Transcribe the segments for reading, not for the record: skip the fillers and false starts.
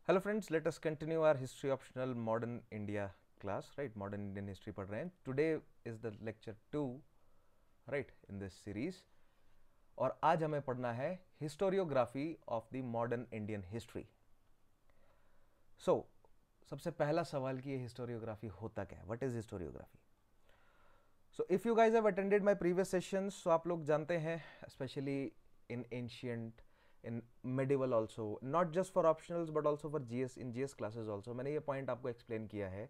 Hello friends, let us continue our history optional modern India class, right? Modern Indian history पढ़ रहे हैं. Today is the lecture 2, right, in this series. और आज हमें पढ़ना है historiography of the modern Indian history. So, सबसे पहला सवाल कि ये historiography होता क्या है? What is historiography? So, if you guys have attended my previous sessions, so आप लोग जानते हैं, especially in ancient, in medieval also, not just for optionals but also for GS, in GS classes also, मैंने ये point आपको explain किया है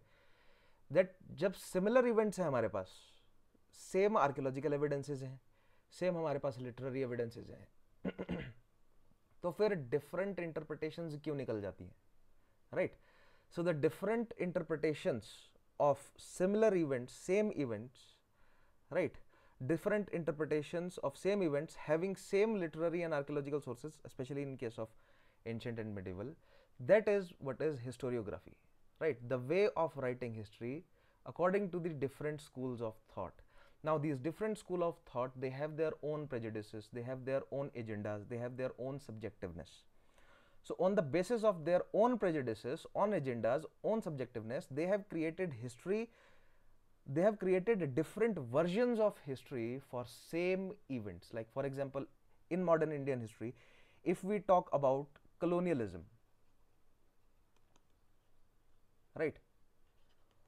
that जब similar events हैं हमारे पास, same archaeological evidences हैं, same हमारे पास literary evidences हैं तो फिर different interpretations क्यों निकल जाती हैं, right? So the different interpretations of similar events, same events, right, different interpretations of same events having same literary and archaeological sources, especially in case of ancient and medieval, that is what is historiography, right? The way of writing history according to the different schools of thought. Now these different school of thought, they have their own prejudices, they have their own agendas, they have their own subjectiveness. So on the basis of their own prejudices, own agendas, own subjectiveness, they have created history, they have created different versions of history for same events. Like for example, in modern Indian history, if we talk about colonialism, right,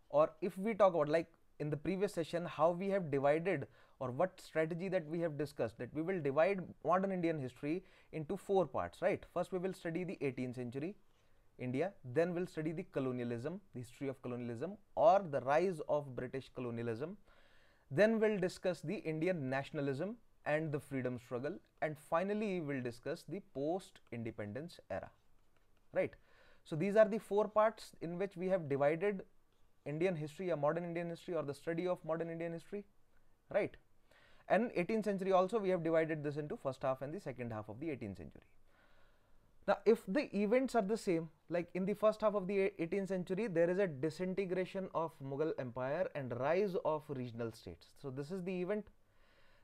or if we talk about, like in the previous session, how we have divided, or what strategy that we have discussed, that we will divide modern Indian history into 4 parts, right? First we will study the 18th century India, then we'll study the colonialism, the history of colonialism or the rise of British colonialism, then we'll discuss the Indian nationalism and the freedom struggle, and finally we'll discuss the post independence era, right? So these are the 4 parts in which we have divided Indian history, or modern Indian history, or the study of modern Indian history, right? And 18th century also we have divided this into first half and the second half of the 18th century. Now if the events are the same, like in the first half of the 18th century there is a disintegration of Mughal empire and rise of regional states, so this is the event,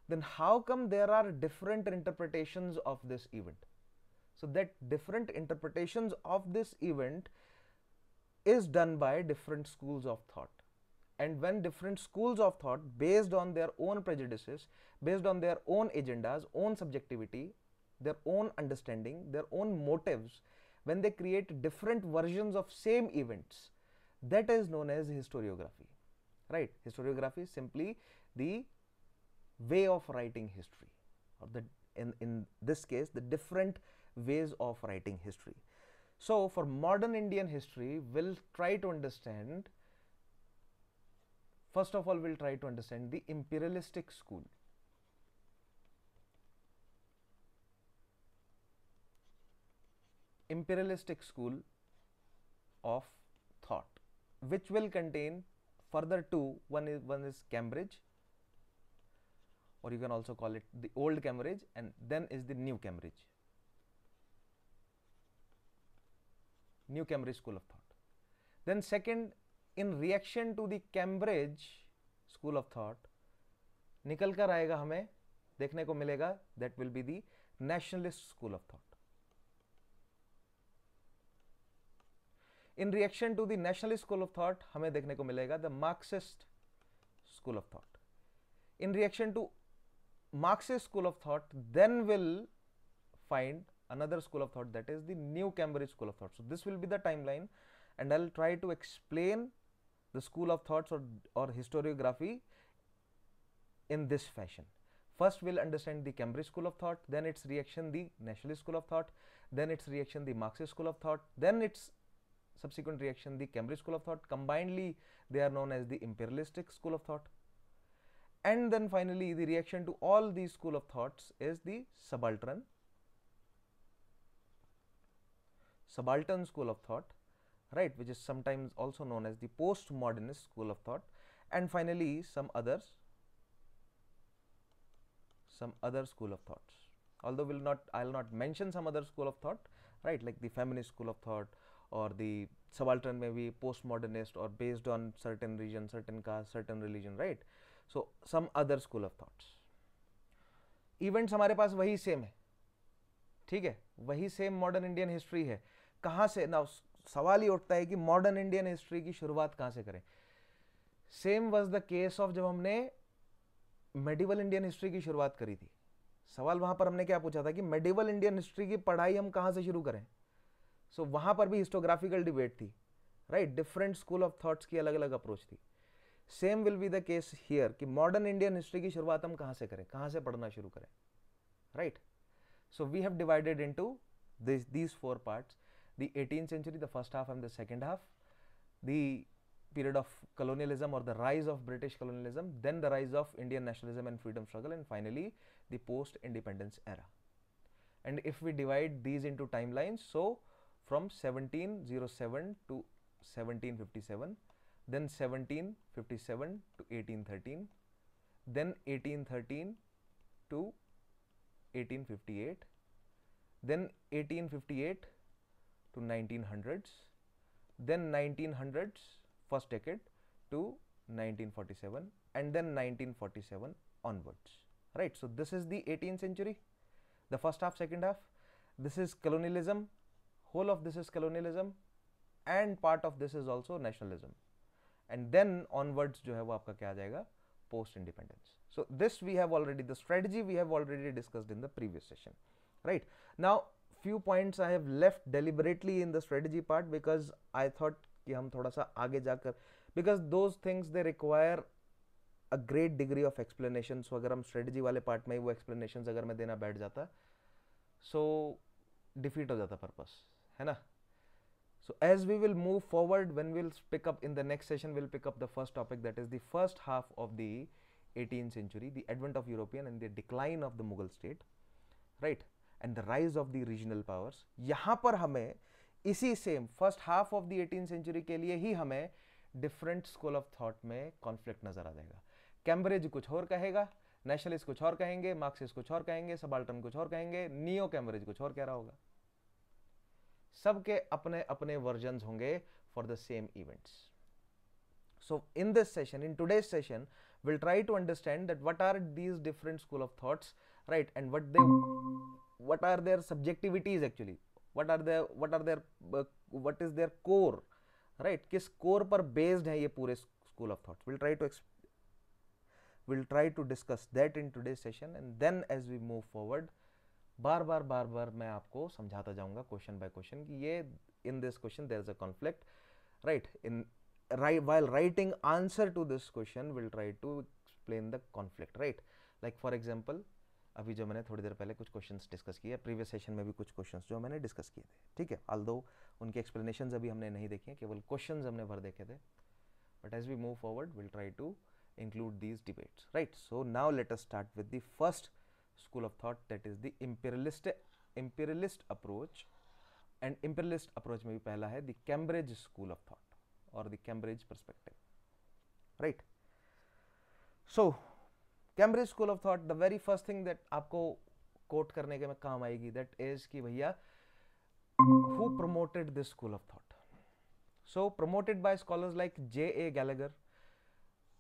then how come there are different interpretations of this event? So that different interpretations of this event is done by different schools of thought, and when different schools of thought, based on their own prejudices, based on their own agendas, own subjectivity, their own understanding, their own motives, when they create different versions of same events, that is known as historiography, right? Historiography is simply the way of writing history, or the in this case the different ways of writing history. So for modern Indian history, we'll try to understand, first of all we'll try to understand the imperialistic school. Imperialistic school of thought, which will contain further two. One is Cambridge, or you can also call it the old Cambridge, and then is the new Cambridge. New Cambridge school of thought. Then second, in reaction to the Cambridge school of thought, निकल कर आएगा, हमें देखने को मिलेगा, that will be the nationalist school of thought. In reaction to the nationalist school of thought, हमें देखने को मिलेगा the Marxist school of thought. In reaction to Marxist school of thought, then we'll find another school of thought, that is the new Cambridge school of thought. So this will be the timeline, and I'll try to explain the school of thoughts or historiography in this fashion. First we'll understand the Cambridge school of thought, then its reaction the nationalist school of thought, then its reaction the Marxist school of thought, then its subsequent reaction the Cambridge school of thought. Combinedly they are known as the imperialistic school of thought, and then finally the reaction to all these school of thoughts is the subaltern school of thought, right, which is sometimes also known as the postmodernist school of thought, and finally some other school of thoughts. Although I'll not mention some other school of thought, right, like the feminist school of thought, or the subaltern may be postmodernist or based on certain region, certain caste, certain religion, right? So some other school of thoughts. Events हमारे पास वही same है, ठीक है, वही same modern Indian history है. कहाँ से? Now सवाल ही उठता है कि मॉडर्न इंडियन हिस्ट्री की शुरुआत कहां से करें। Same was the case of जब हमने मेडिवल इंडियन हिस्ट्री की शुरुआत करी थी। सवाल वहां पर हमने क्या पूछा था कि मेडिवल इंडियन हिस्ट्री की पढ़ाई हम कहां से शुरू करें। सो वहां पर भी हिस्टोग्राफिकल डिबेट थी, right, different school of thoughts की अलग अलग अप्रोच थी। Same will be the case here कि मॉडर्न इंडियन हिस्ट्री की शुरुआत हम कहां से करें, कहां से पढ़ना शुरू करें, right. So we have divided into these four parts: the 18th century, the first half and the second half, the period of colonialism or the rise of British colonialism, then the rise of Indian nationalism and freedom struggle, and finally the post independence era. And if we divide these into timelines, so from 1707 to 1757, then 1757 to 1813, then 1813 to 1858, then 1858 to 1900s, then 1900s first decade to 1947, and then 1947 onwards, right. So this is the 18th century, the first half, second half. This is colonialism, whole of this is colonialism, and part of this is also nationalism, and then onwards जो है वो आपका क्या आ जाएगा, post independence. So this we have already, the strategy we have already discussed in the previous session, right. Now few points I have left deliberately in the strategy part because I thought कि हम थोड़ा सा आगे जाकर, because those things they require a great degree of explanation. So अगर हम strategy वाले part में वो explanations अगर मैं देना बैठ जाता, so defeat हो जाता purpose, है ना. So as we will move forward, when we'll pick up in the next session, we'll pick up the first topic, that is the first half of the 18th century, the advent of European and the decline of the Mughal state, right, and the rise of the regional powers. यहाँ पर हमें इसी same first half of the 18th century के लिए ही हमें different school of thought में conflict नजर आ जाएगा. कैम्ब्रिज कुछ और कहेगा, नेशनलिस्ट कुछ और कहेंगे, मार्क्सिस्ट कुछ और कहेंगे, सबाल्टर्न कुछ और कहेंगे, नियो कैम्ब्रिज कुछ और कह रहा होगा. सबके अपने अपने वर्जन्स होंगे for the same events. So in this session, in today's session, we'll try to understand that what are these different school of thoughts, right, and what are their subjectivities actually, what is their core, right, किस core पर based है ये पूरे school of thoughts. We'll try to discuss that in today's session, and then as we move forward, बार बार मैं आपको समझाता जाऊंगा question by question कि ये in this question there is a conflict, right. While writing answer to this question, we'll try to explain the conflict, right. Like for example, अभी जो मैंने थोड़ी देर पहले कुछ क्वेश्चंस डिस्कस किए, प्रीवियस सेशन में भी कुछ क्वेश्चंस जो मैंने डिस्कस किए थे, ठीक है, ऑल्दो उनके एक्सप्लेनेशंस अभी हमने नहीं देखे हैं, केवल क्वेश्चंस हमने भर देखे थे. But as we move forward, will try to include these debates, right. So now let us start with the first school of thought, that is the imperialist approach. And imperialist approach में भी पहला है the Cambridge school of thought और the Cambridge perspective, right. So Cambridge school of thought, the very first thing that आपको quote करने के में काम आएगी, दैट इज कि भैया who promoted this school of thought. So promoted by scholars like J.A. Gallagher,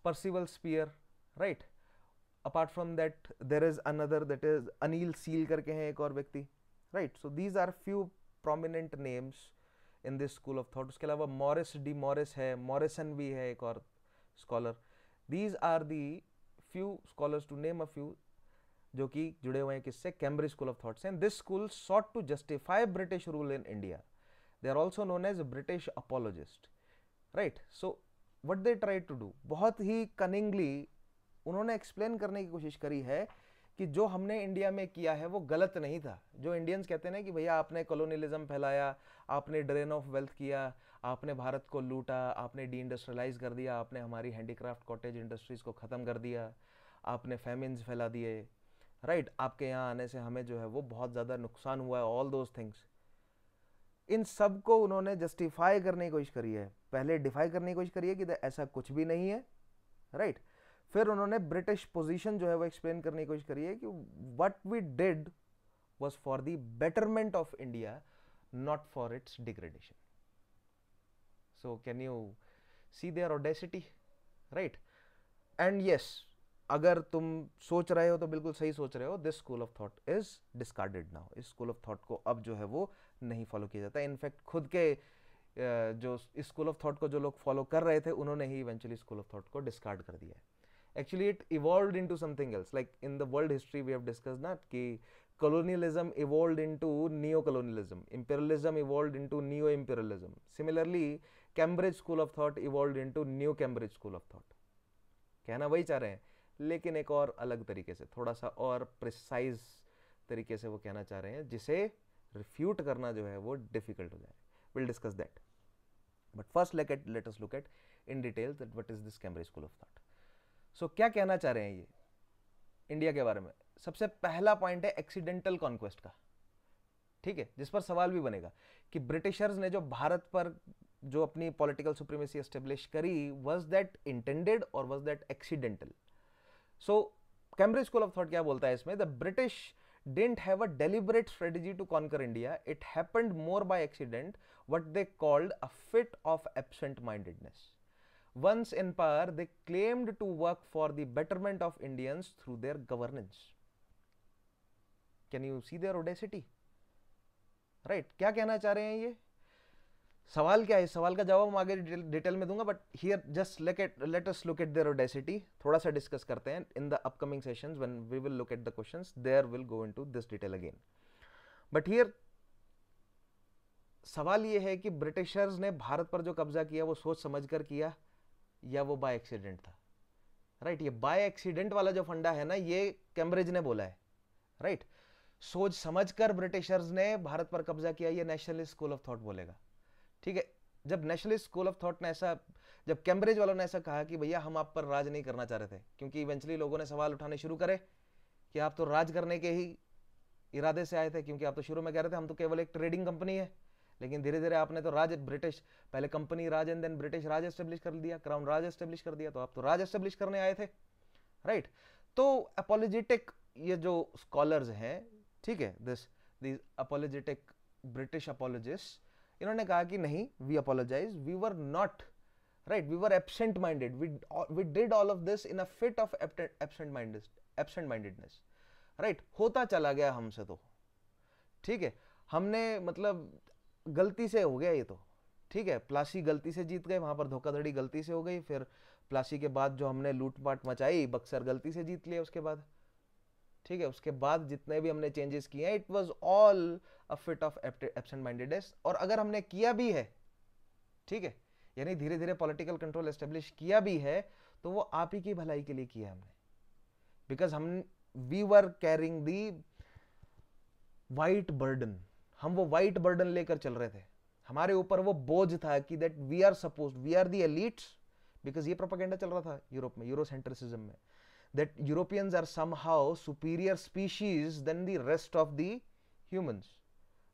Percival Spear, right. Apart from that there is another, that is Anil Seal करके हैं एक और व्यक्ति, right. So these are few prominent names in this school of thought. उसके अलावा Morris D Morris है, Morrison भी है एक और scholar. These are the few scholars, to name a few, जो कि जुड़े हुए हैं किससे, कैम्ब्रिज स्कूल ऑफ थॉट से. And this school sought to justify British rule in India. They are also known as British apologist, right. So what they tried to do, बहुत ही cunningly उन्होंने explain करने की कोशिश करी है कि जो हमने इंडिया में किया है वो गलत नहीं था. जो इंडियंस कहते हैं कि भैया आपने कॉलोनियलिज्म फैलाया, आपने ड्रेन ऑफ वेल्थ किया, आपने भारत को लूटा, आपने डी इंडस्ट्रियलाइज कर दिया, आपने हमारी हैंडीक्राफ्ट कॉटेज इंडस्ट्रीज को ख़त्म कर दिया, आपने फेमिन्स फैला दिए, राइट. आपके यहाँ आने से हमें जो है वो बहुत ज़्यादा नुकसान हुआ है, ऑल दोज थिंग्स. इन सब को उन्होंने जस्टिफाई करने की कोशिश करी है. पहले डिफाई करने की कोशिश करी है कि ऐसा कुछ भी नहीं है, राइट. फिर उन्होंने ब्रिटिश पोजीशन जो है वो एक्सप्लेन करने की कोशिश करी है कि what we did was for the betterment of India, not for its degradation. So can you see their audacity, right. And yes, अगर तुम सोच रहे हो तो बिल्कुल सही सोच रहे हो, this school of thought is discarded now. इस स्कूल ऑफ थॉट को अब जो है वो नहीं फॉलो किया जाता. इनफैक्ट खुद के जो स्कूल ऑफ थॉट को जो लोग फॉलो कर रहे थे उन्होंने ही इवेंचुअली स्कूल ऑफ थॉट को डिस्कार्ड कर दिया है। Actually it evolved into something else, like in the world history we have discussed ना कि colonialism evolved into neo-colonialism, imperialism evolved into neo-imperialism. Similarly, Cambridge School of Thought evolved into New Cambridge School of Thought. कहना वही चाह रहे हैं, लेकिन एक और अलग तरीके से, थोड़ा सा और प्रिसाइज तरीके से वो कहना चाह रहे हैं, जिसे रिफ्यूट करना जो है वो डिफिकल्ट हो जाए। Will discuss that, but first let us look at in detail that what is this Cambridge school of thought. So क्या कहना चाह रहे हैं ये इंडिया के बारे में? सबसे पहला पॉइंट है एक्सीडेंटल कॉन्क्वेस्ट का, ठीक है, जिस पर सवाल भी बनेगा कि ब्रिटिशर्स ने जो भारत पर जो अपनी पॉलिटिकल सुप्रीमेसी एस्टेब्लिश करी, वाज दैट इंटेंडेड और was that accidental? So Cambridge school of thought क्या बोलता है इसमें? The British didn't have a deliberate strategy to conquer India. It happened more by accident, what they called a fit of absent-mindedness. Once in power, they claimed to work for the betterment of Indians through their governance. Can you see their audacity? Right? क्या कहना चाह रहे हैं ये? सवाल क्या है? सवाल का जवाब हम आगे डिटेल में दूंगा, but here just let us look at their audacity. थोड़ा सा डिस्कस करते हैं in the upcoming sessions when we will look at the questions, there will go into this detail again. But here सवाल ये है कि ब्रिटिशर्स ने भारत पर जो कब्जा किया वो सोच समझकर किया या वो बाय एक्सीडेंट था? राइट, ये बाय एक्सीडेंट वाला जो फंडा है ना, ये कैम्ब्रिज ने बोला है। राइट, सोच समझकर ब्रिटिशर्स ने भारत पर कब्जा किया, ये नेशनलिस्ट स्कूल ऑफ थॉट बोलेगा। ठीक है, जब नेशनलिस्ट स्कूल ऑफ थॉट ने ऐसा, जब कैम्ब्रिज वालों ने ऐसा कहा कि भैया हम आप पर राज नहीं करना चाह रहे थे, क्योंकि इवेंचुअली लोगों ने सवाल उठाने शुरू करे कि आप तो राज करने के ही इरादे से आए थे, क्योंकि आप तो शुरू में कह रहे थे हम तो केवल एक ट्रेडिंग कंपनी है, लेकिन धीरे धीरे आपने तो राज, ब्रिटिश पहले company Raj and then British Raj establish कर दिया, क्राउन राज एस्टेब्लिश कर दिया, तो आप तो राज एस्टेब्लिश करने आए थे। राइट, तो अपोलोजेटिक ये जो स्कॉलर्स हैं, ठीक है, दिस अपोलोजेटिक ब्रिटिश अपोलोजिस्ट, इन्होंने कहा कि नहीं, we apologize, we were not right, we were absent minded, we did all of this in a fit of absent mindedness. Right, होता चला गया हमसे, तो ठीक है, हमने मतलब गलती से हो गया ये तो, ठीक है, प्लासी गलती से जीत गए, वहां पर धोखाधड़ी गलती से हो गई, फिर प्लासी के बाद जो हमने लूटपाट मचाई, बक्सर गलती से जीत लिया उसके बाद, ठीक है, उसके बाद जितने भी हमने चेंजेस किए हैं, it was all a fit of absent mindedness. और अगर हमने किया भी है, ठीक है, यानी धीरे धीरे पॉलिटिकल कंट्रोल एस्टेब्लिश किया भी है, तो वो आप ही की भलाई के लिए किया हमने, बिकॉज हम we were carrying the white burden, हम वो वाइट बर्डन लेकर चल रहे थे, हमारे ऊपर वो बोझ था कि that we are supposed, we are the elites, because ये प्रोपेगेंडा चल रहा था यूरोप में, यूरोसेंट्रिसिज्म में, that Europeans are somehow superior species than the rest of the humans.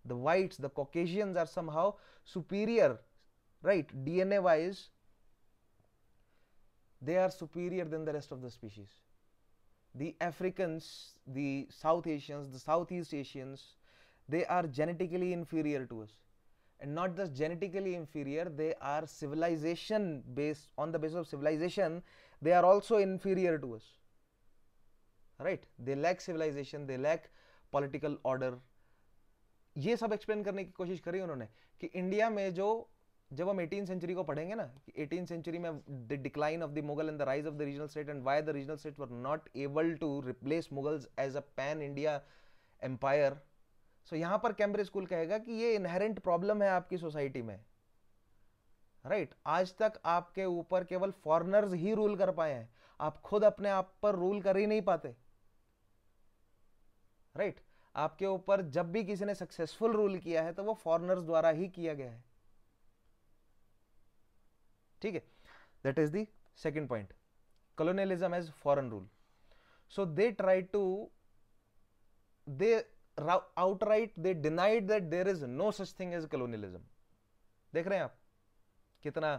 The whites, the Caucasians are somehow superior, right? DNA wise, they are superior than the rest of the species. The Africans, the South Asians, the Southeast Asians, they are genetically inferior to us. And not just genetically inferior, they are civilization based, on the basis of civilization, they are also inferior to us. Right, they lack civilization, they lack political order. ये सब explain करने की कोशिश करी उन्होंने कि India में जो, जब हम 18th सेंचुरी को पढ़ेंगे ना, कि 18th सेंचुरी में the decline of the Mughal and the rise of the regional state and why the regional state were not able to replace Mughals as a pan India empire. So यहां पर Cambridge school कहेगा कि ये inherent problem है आपकी society में। Right, आज तक आपके ऊपर केवल फॉरेनर्स ही रूल कर पाए हैं, आप खुद अपने आप पर रूल कर ही नहीं पाते। राइट, आपके ऊपर जब भी किसी ने सक्सेसफुल रूल किया है तो वो फॉरेनर्स द्वारा ही किया गया है। ठीक है, that is the second point, colonialism as foreign rule. So they tried to, they outright they denied that there is no such thing as colonialism. देख रहे हैं आप कितना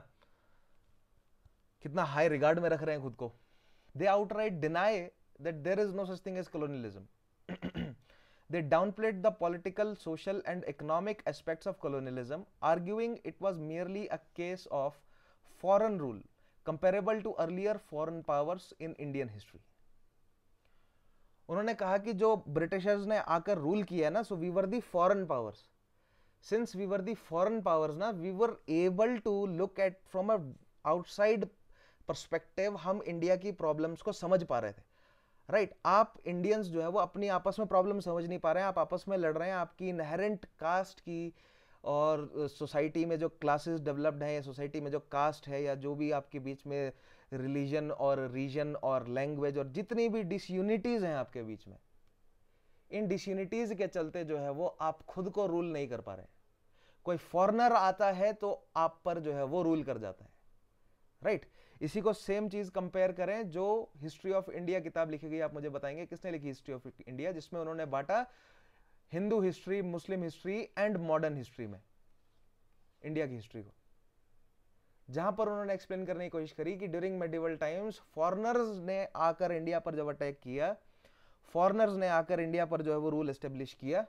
कितना हाई रिगार्ड में रख रहे हैं खुद को। They outright deny that there is no such thing as colonialism. They downplayed the political, social and economic aspects of colonialism, arguing it was merely a case of foreign rule comparable to earlier foreign powers in Indian history. उन्होंने कहा कि जो Britishers ने आकर rule किया है ना, so we were the foreign powers, since we were the foreign powers ना, we were able to look at from a outside perspective, हम इंडिया की प्रॉब्लम्स को समझ पा रहे थे, राइट आप इंडियंस जो है वो अपनी आपस में प्रॉब्लम समझ नहीं पा रहे हैं, आप आपस में लड़ रहे हैं आपकी इनहेरेंट कास्ट की और सोसाइटी में जो क्लासेस डेवलप्ड हैं या सोसाइटी में जो कास्ट है या जो भी आपके बीच में रिलीजन और रीजन और लैंग्वेज और जितनी भी डिसयूनिटीज हैं आपके बीच में, इन डिसयूनिटीज के चलते जो है वो आप खुद को रूल नहीं कर पा रहे हैं। कोई फॉरेनर आता है तो आप पर जो है वो रूल कर जाता है, राइट इसी को सेम चीज कंपेयर करें जो हिस्ट्री ऑफ इंडिया किताब लिखी गई, आप मुझे बताएंगे किसने लिखी हिस्ट्री ऑफ इंडिया, जिसमें उन्होंने बांटा Hindu history, Muslim history and modern history में इंडिया की हिस्ट्री को, जहां पर उन्होंने एक्सप्लेन करने की कोशिश करी कि ड्यूरिंग मेडिवल टाइम्स फॉरेनर्स ने आकर इंडिया पर जब अटैक किया, फॉरेनर्स ने आकर इंडिया पर जो है वो रूल एस्टेब्लिश किया,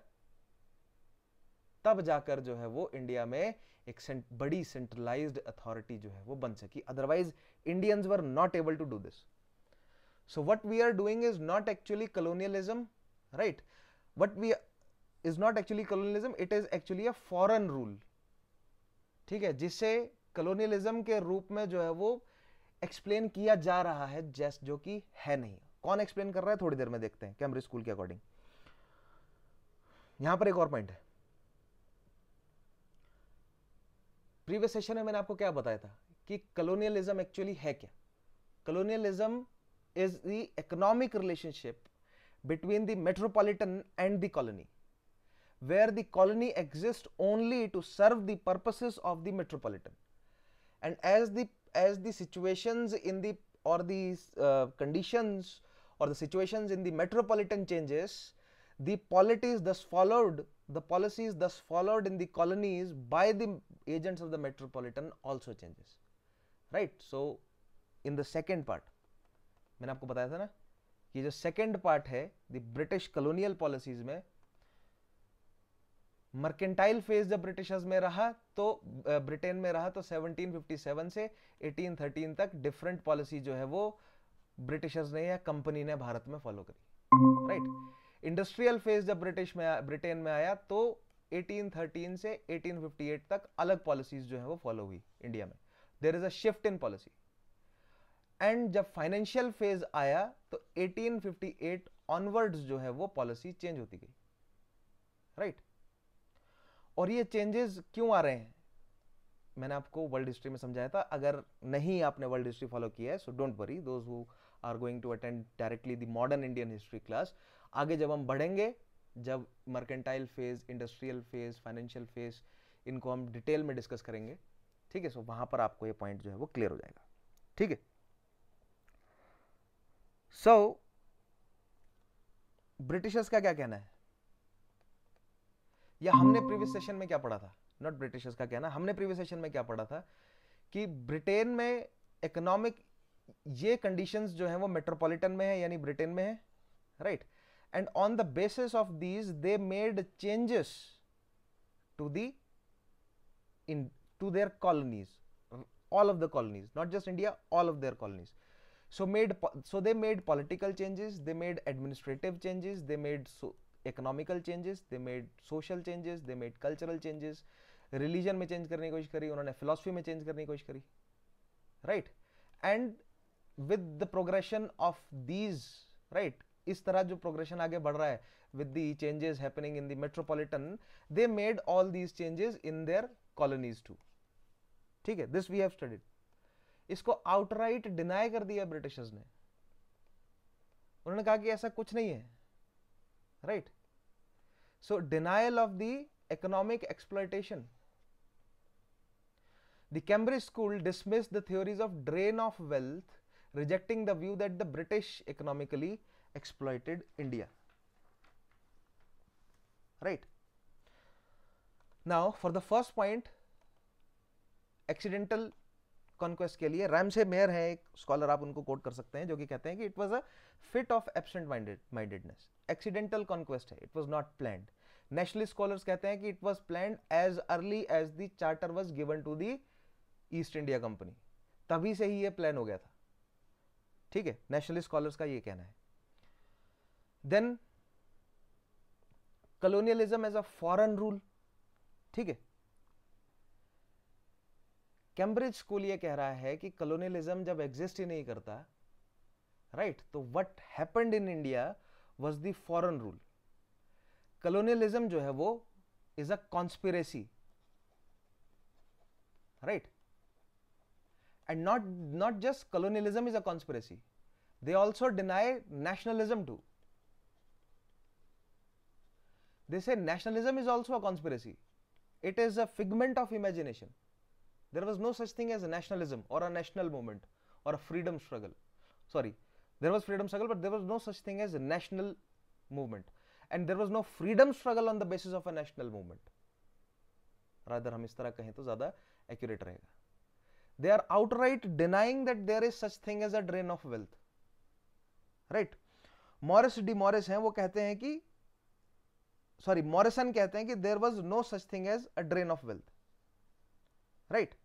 तब जाकर जो है वो इंडिया में एक बड़ी सेंट्रलाइज्ड अथॉरिटी जो है वो बन सकी, otherwise Indians were not able to do this. So what we are doing is not actually colonialism, right what we is not actually colonialism, it is actually a foreign rule, ठीक है, जिसे colonialism के रूप में जो है वो explain किया जा रहा है, जैस जो कि है नहीं। कौन एक्सप्लेन कर रहा है थोड़ी देर में देखते हैं कैम्ब्रिज स्कूल के अकॉर्डिंग। यहां पर एक और पॉइंट है, प्रीवियस सेशन में मैंने आपको क्या बताया था कि कलोनियलिज्म एक्चुअली है क्या। Colonialism is the economic relationship between the metropolitan and the colony, where the colony exists only to serve the purposes of the metropolitan, and as the situations in the or the conditions or the situations in the metropolitan changes, the policies thus followed in the colonies by the agents of the metropolitan also changes, right? So in the second part मैंने आपको बताया था ना, ये जो second part है the British colonial policies में, mercantile phase जब ब्रिटिशर्स में रहा तो ब्रिटेन में रहा तो 1757 से 1813 तक डिफरेंट पॉलिसी जो है वो ब्रिटिशर्स ने या कंपनी ने भारत में फॉलो करी, राइट। इंडस्ट्रियल फेज जब ब्रिटेन में आया तो 1813 से 1858 तक अलग पॉलिसीज जो है वो फॉलो हुई इंडिया में, there is a shift in policy. And जब फाइनेंशियल फेज आया तो 1858 ऑनवर्ड्स जो है वो पॉलिसी चेंज होती गई, राइट। और ये चेंजेस क्यों आ रहे हैं मैंने आपको वर्ल्ड हिस्ट्री में समझाया था, अगर नहीं आपने वर्ल्ड हिस्ट्री फॉलो किया है so don't worry, those who are going to attend directly the modern Indian history class, आगे जब हम बढ़ेंगे, जब mercantile phase, industrial phase, financial phase, इनको हम डिटेल में डिस्कस करेंगे, ठीक है, सो वहां पर आपको ये पॉइंट जो है वो क्लियर हो जाएगा, ठीक है। सो ब्रिटिशर्स का क्या कहना है, या हमने प्रीवियस सेशन में क्या पढ़ा था, नॉट ब्रिटिशर्स का कहना, हमने प्रीवियस सेशन में क्या पढ़ा था कि ब्रिटेन में इकोनॉमिक ये कंडीशंस जो है वो मेट्रोपॉलिटन में है यानी ब्रिटेन में है, right, and on the basis of these they made changes to their colonies, all of the colonies, not just India, all of their colonies. So they made political changes, they made administrative changes, they made economical changes, they made social changes, they made cultural changes, religion में change करने की कोशिश करी उन्होंने, philosophy में change करने की कोशिश करी, right? And with the progression of these, right, इस तरह जो progression आगे बढ़ रहा है with the changes happening in the metropolitan, they made all these changes in their colonies too. ठीक है, दिस वी हैव स्टडीड। इसको आउटराइट डिनाई कर दिया ब्रिटिशर्स ने, उन्होंने कहा कि ऐसा कुछ नहीं है, right. So denial of the economic exploitation, the Cambridge school dismissed the theories of drain of wealth, rejecting the view that the British economically exploited India, right. Now for the first point, accidental conquest के लिए Ramsay mayor है एक scholar, आप उनको coat कर सकते हैं, जो कि कहते हैं कि it was a fit of absent mindedness. Accidental conquest है, it was not planned. Nationalist scholars कहते हैं कि it was planned as early as the charter was given to the East India company, तभी से ही ये प्लान हो गया था, ठीक है, नेशनलिस्ट स्कॉलर्स का ये कहना है। Then colonialism as a foreign rule, ठीक है। कैम्ब्रिज स्कूल ये कह रहा है कि कॉलोनियलिज्म जब एग्जिस्ट ही नहीं करता, राइट, तो what happened in India was the foreign rule. Colonialism जो है वो is a conspiracy, right, and not just colonialism is a conspiracy, they also deny nationalism too. They say nationalism is also a conspiracy, it is a figment of imagination. There was no such thing as a nationalism or a national movement or a freedom struggle. Sorry, there was freedom struggle, but there was no such thing as a national movement, and there was no freedom struggle on the basis of a national movement. Rather हम इस तरह कहें तो ज्यादा accurate रहेगा. They are outright denying that there is such thing as a drain of wealth, right? Morris de Morris हैं, वो कहते हैं कि Morrison कहते हैं कि there was no such thing as a drain of wealth, right?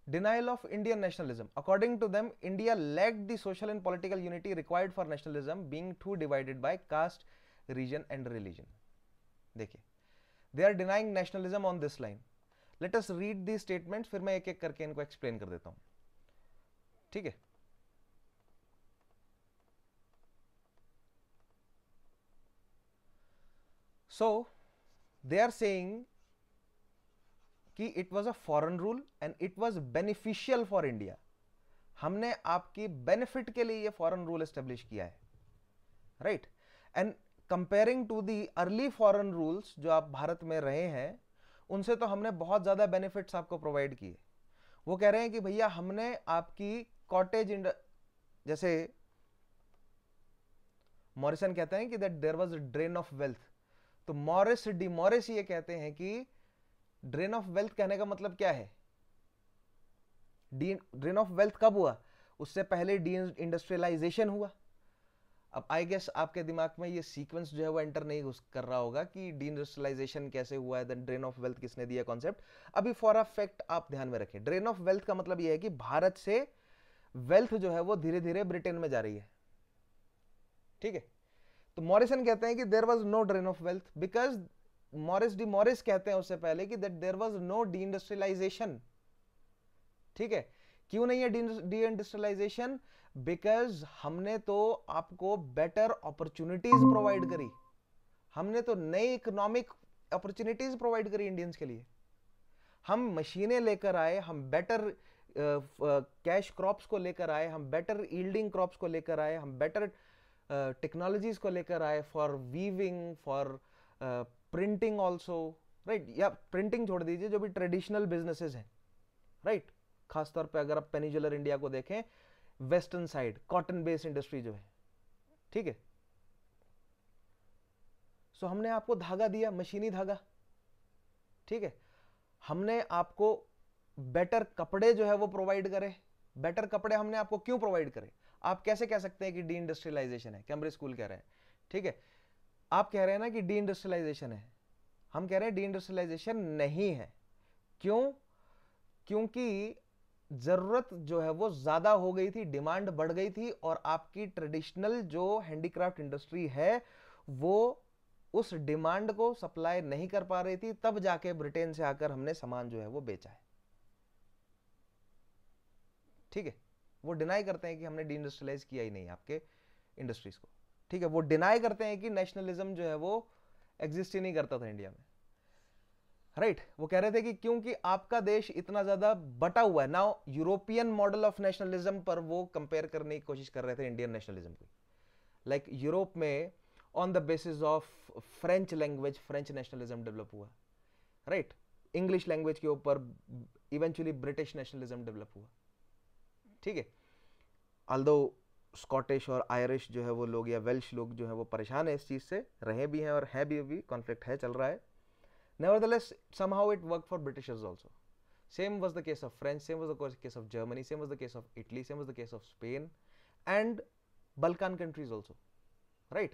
Denial of Indian nationalism. According to them, India lacked the social and political unity required for nationalism, being too divided by caste, region and religion. देखिए, they are denying nationalism on this line. Let us read these statements, फिर मैं एक एक करके इनको explain कर देता हूं, ठीक है। So they are saying कि it was a foreign rule and it was beneficial for India. हमने आपकी बेनिफिट के लिए ये फॉरेन रूल एस्टेब्लिश किया है, right. And comparing to the early foreign rules जो आप भारत में रहे हैं, उनसे तो हमने बहुत ज्यादा बेनिफिट्स आपको प्रोवाइड किए। वो कह रहे हैं कि भैया हमने आपकी कॉटेज जैसे मॉरिसन कहते हैं कि that there was a drain of wealth, तो मॉरिस डी मॉरिस ये कहते हैं कि ड्रेन ऑफ वेल्थ कहने का मतलब क्या है? ड्रेन ऑफ वेल्थ कब हुआ? उससे पहले डी इंडस्ट्रियलाइजेशन हुआ। अब आई गेस आपके दिमाग में ये सीक्वेंस जो है वो एंटर नहीं कर रहा होगा कि डी इंडस्ट्रियलाइजेशन कैसे हुआ है, देन ड्रेन ऑफ वेल्थ किसने दिया कॉन्सेप्ट। अभी फॉर अ फैक्ट आप ध्यान में रखें, ड्रेन ऑफ वेल्थ का मतलब ये है कि भारत से वेल्थ जो है वो धीरे धीरे ब्रिटेन में जा रही है, ठीक है। तो मॉरिसन कहते हैं कि there was no drain of wealth because Morris D Morris कहते हैं उससे पहले कि that there was no deindustrialization, ठीक है। क्यों नहीं है डी इंडस्ट्रियलाइजेशन? बिकॉज हमने तो आपको बेटर अपॉर्चुनिटीज प्रोवाइड करी, हमने तो नई इकोनॉमिक अपॉर्चुनिटीज प्रोवाइड करी इंडियंस के लिए। हम मशीनें लेकर आए, हम बेटर कैश क्रॉप्स को लेकर आए, हम बेटर यील्डिंग क्रॉप्स को लेकर आए, हम बेटर टेक्नोलॉजीज को लेकर आए for weaving, for printing also, right. या प्रिंटिंग छोड़ दीजिए, जो भी ट्रेडिशनल बिजनेसेस हैं, राइट। खासतौर पे अगर आप पेनिजुलर इंडिया को देखें, western side cotton based industry जो है, ठीक है। सो हमने आपको धागा दिया, मशीनी धागा, ठीक है। हमने आपको बेटर कपड़े जो है वो प्रोवाइड करे। बेटर कपड़े हमने आपको क्यों प्रोवाइड करे? आप कैसे कह सकते हैं कि डी इंडस्ट्रियलाइजेशन है? कैम्ब्रिज स्कूल कह रहे हैं, ठीक है। आप कह रहे हैं ना कि डी इंडस्ट्रियलाइजेशन है, हम कह रहे हैं डी इंडस्ट्रियलाइजेशन नहीं है। क्यों? क्योंकि जरूरत जो है वो ज्यादा हो गई थी, डिमांड बढ़ गई थी, और आपकी ट्रेडिशनल जो हैंडीक्राफ्ट इंडस्ट्री है वो उस डिमांड को सप्लाई नहीं कर पा रही थी। तब जाके ब्रिटेन से आकर हमने सामान जो है वो बेचा है, ठीक है। वो डिनाई करते हैं कि हमने डी इंडस्ट्रियलाइज किया ही नहीं आपके इंडस्ट्रीज को, ठीक है। वो डिनाई करते हैं कि नेशनलिज्म जो है वो एग्जिस्ट ही नहीं करता था इंडिया में, राइट। वो कह रहे थे कि क्योंकि आपका देश इतना ज्यादा बटा हुआ है। Now European model of nationalism पर वो कंपेयर करने की कोशिश कर रहे थे इंडियन नेशनलिज्म को। लाइक यूरोप में on the basis of French language French nationalism develop हुआ, राइट। इंग्लिश लैंग्वेज के ऊपर इवेंचुअली ब्रिटिश नेशनलिज्म डेवलप हुआ, ठीक है। ऑल्दो स्कॉटिश और आयरिश जो है वो लोग या वेल्श लोग जो है वो परेशान है इस चीज से, रहे भी हैं और है भी, अभी कॉन्फ्लिक्ट है, चल रहा है। Nevertheless, somehow it worked for Britishers also. Same was the case of French, same was the case of Germany, same was the case of Italy, same was the case of Spain and Balkan countries also, right?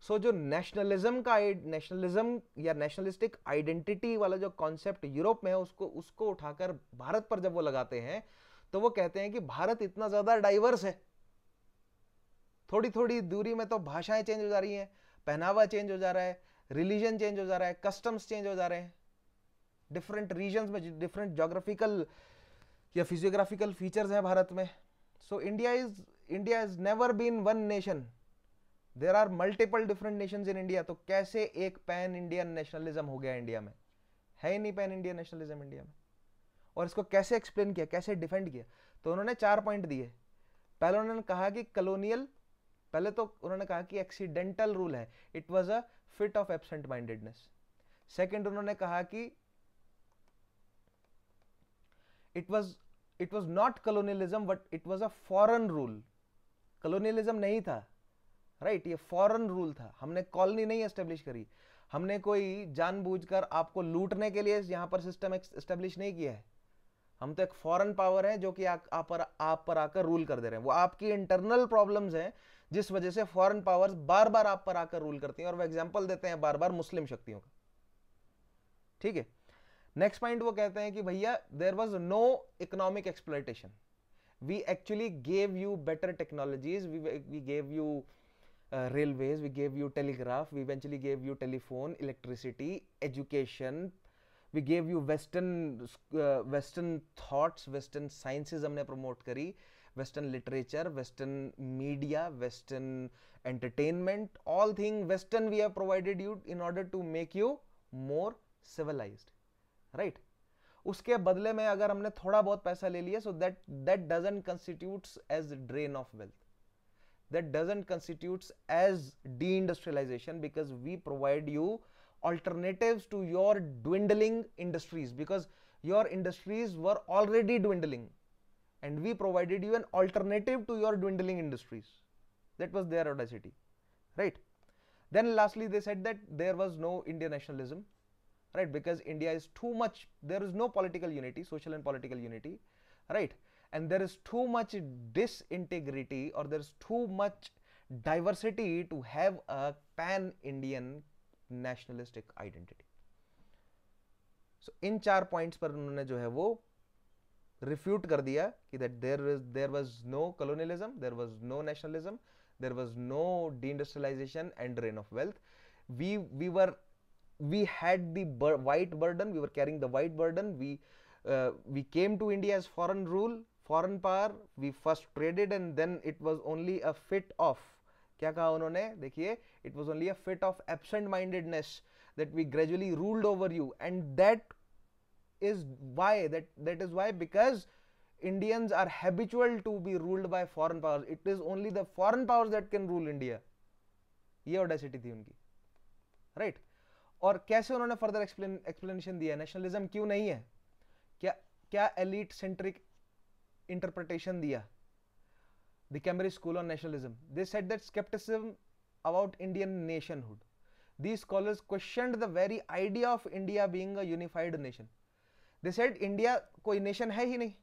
So जो nationalism या nationalistic identity वाला जो concept Europe में है, उसको उठाकर भारत पर जब वो लगाते हैं तो वो कहते हैं कि भारत इतना ज्यादा डाइवर्स है, थोड़ी थोड़ी दूरी में तो भाषाएं चेंज हो जा रही हैं, पहनावा चेंज हो जा रहा है, रिलीजन चेंज हो जा रहा है, कस्टम्स चेंज हो जा रहे हैं, डिफरेंट रीजन्स में डिफरेंट जोग्राफिकल या फिजियोग्राफिकल फीचर्स हैं भारत में. So India is never been one nation, there are multiple different nations in India. तो कैसे एक पैन इंडियन नेशनलिज्म हो गया इंडिया में? है ही नहीं पैन इंडियन नेशनलिज्म इंडिया में. और इसको कैसे एक्सप्लेन किया, कैसे डिफेंड किया? तो उन्होंने 4 पॉइंट दिए. पहले उन्होंने कहा कि कॉलोनियल, पहले तो उन्होंने कहा कि एक्सीडेंटल रूल है, it was a fit of absent mindedness. Second उन्होंने कहा कि it was not colonialism but it was a foreign rule. Colonialism नहीं था, राइट, ये फॉरेन रूल था. हमने कॉलोनी नहीं एस्टेब्लिश करी, हमने कोई जानबूझकर आपको लूटने के लिए यहां पर सिस्टम एस्टेब्लिश नहीं किया है. हम तो एक फॉरेन पावर है जो कि आप पर आकर रूल कर दे रहे हैं. वो आपकी इंटरनल प्रॉब्लम्स हैं जिस वजह से फॉरेन पावर्स बार बार आप पर आकर रूल करती हैं, और वो एग्जांपल देते हैं बार बार मुस्लिम शक्तियों का. ठीक है. नेक्स्ट पॉइंट वो कहते हैं कि भैया there was no economic exploitation, we actually gave you better technologies, we gave you railways, we gave you telegraph, we eventually gave you telephone, electricity, education, we gave you western thoughts, western sciences हमने promote करी, western literature, western media, western entertainment, all thing western we have provided you in order to make you more civilized, right? उसके बदले में अगर हमने थोड़ा बहुत पैसा ले लिया, so that doesn't constitutes as drain of wealth, that doesn't constitutes as deindustrialization, because we provide you alternatives to your dwindling industries, because your industries were already dwindling and we provided you an alternative to your dwindling industries. That was their audacity, right? Then lastly they said that there was no Indian nationalism, right, because India is too much, there is no political unity, social and political unity, right, and there is too much disintegrity, or there is too much diversity to have a pan Indian nationalistic identity. So in 4 points पर उन्होंने जो है वो refute कर दिया कि that there was no colonialism, there was no nationalism, there was no deindustrialization and drain of wealth. We had the white burden, we were carrying the white burden, we came to India as foreign rule, foreign power, we first traded and then it was only a fit of, क्या कहा उन्होंने, देखिए, it was only a fit of absent mindedness that we gradually ruled over you, and that is why because Indians are habitual to be ruled by foreign powers. It is only the foreign powers that can rule India. ये audacity थी उनकी, right? और कैसे उन्होंने further explanation दिया, nationalism क्यों नहीं है, क्या एलीट सेंट्रिक interpretation दिया, the Cambridge School on Nationalism. They said that skepticism about Indian nationhood. These scholars questioned the very idea of India being a unified nation. They said India कोई nation है ही नहीं,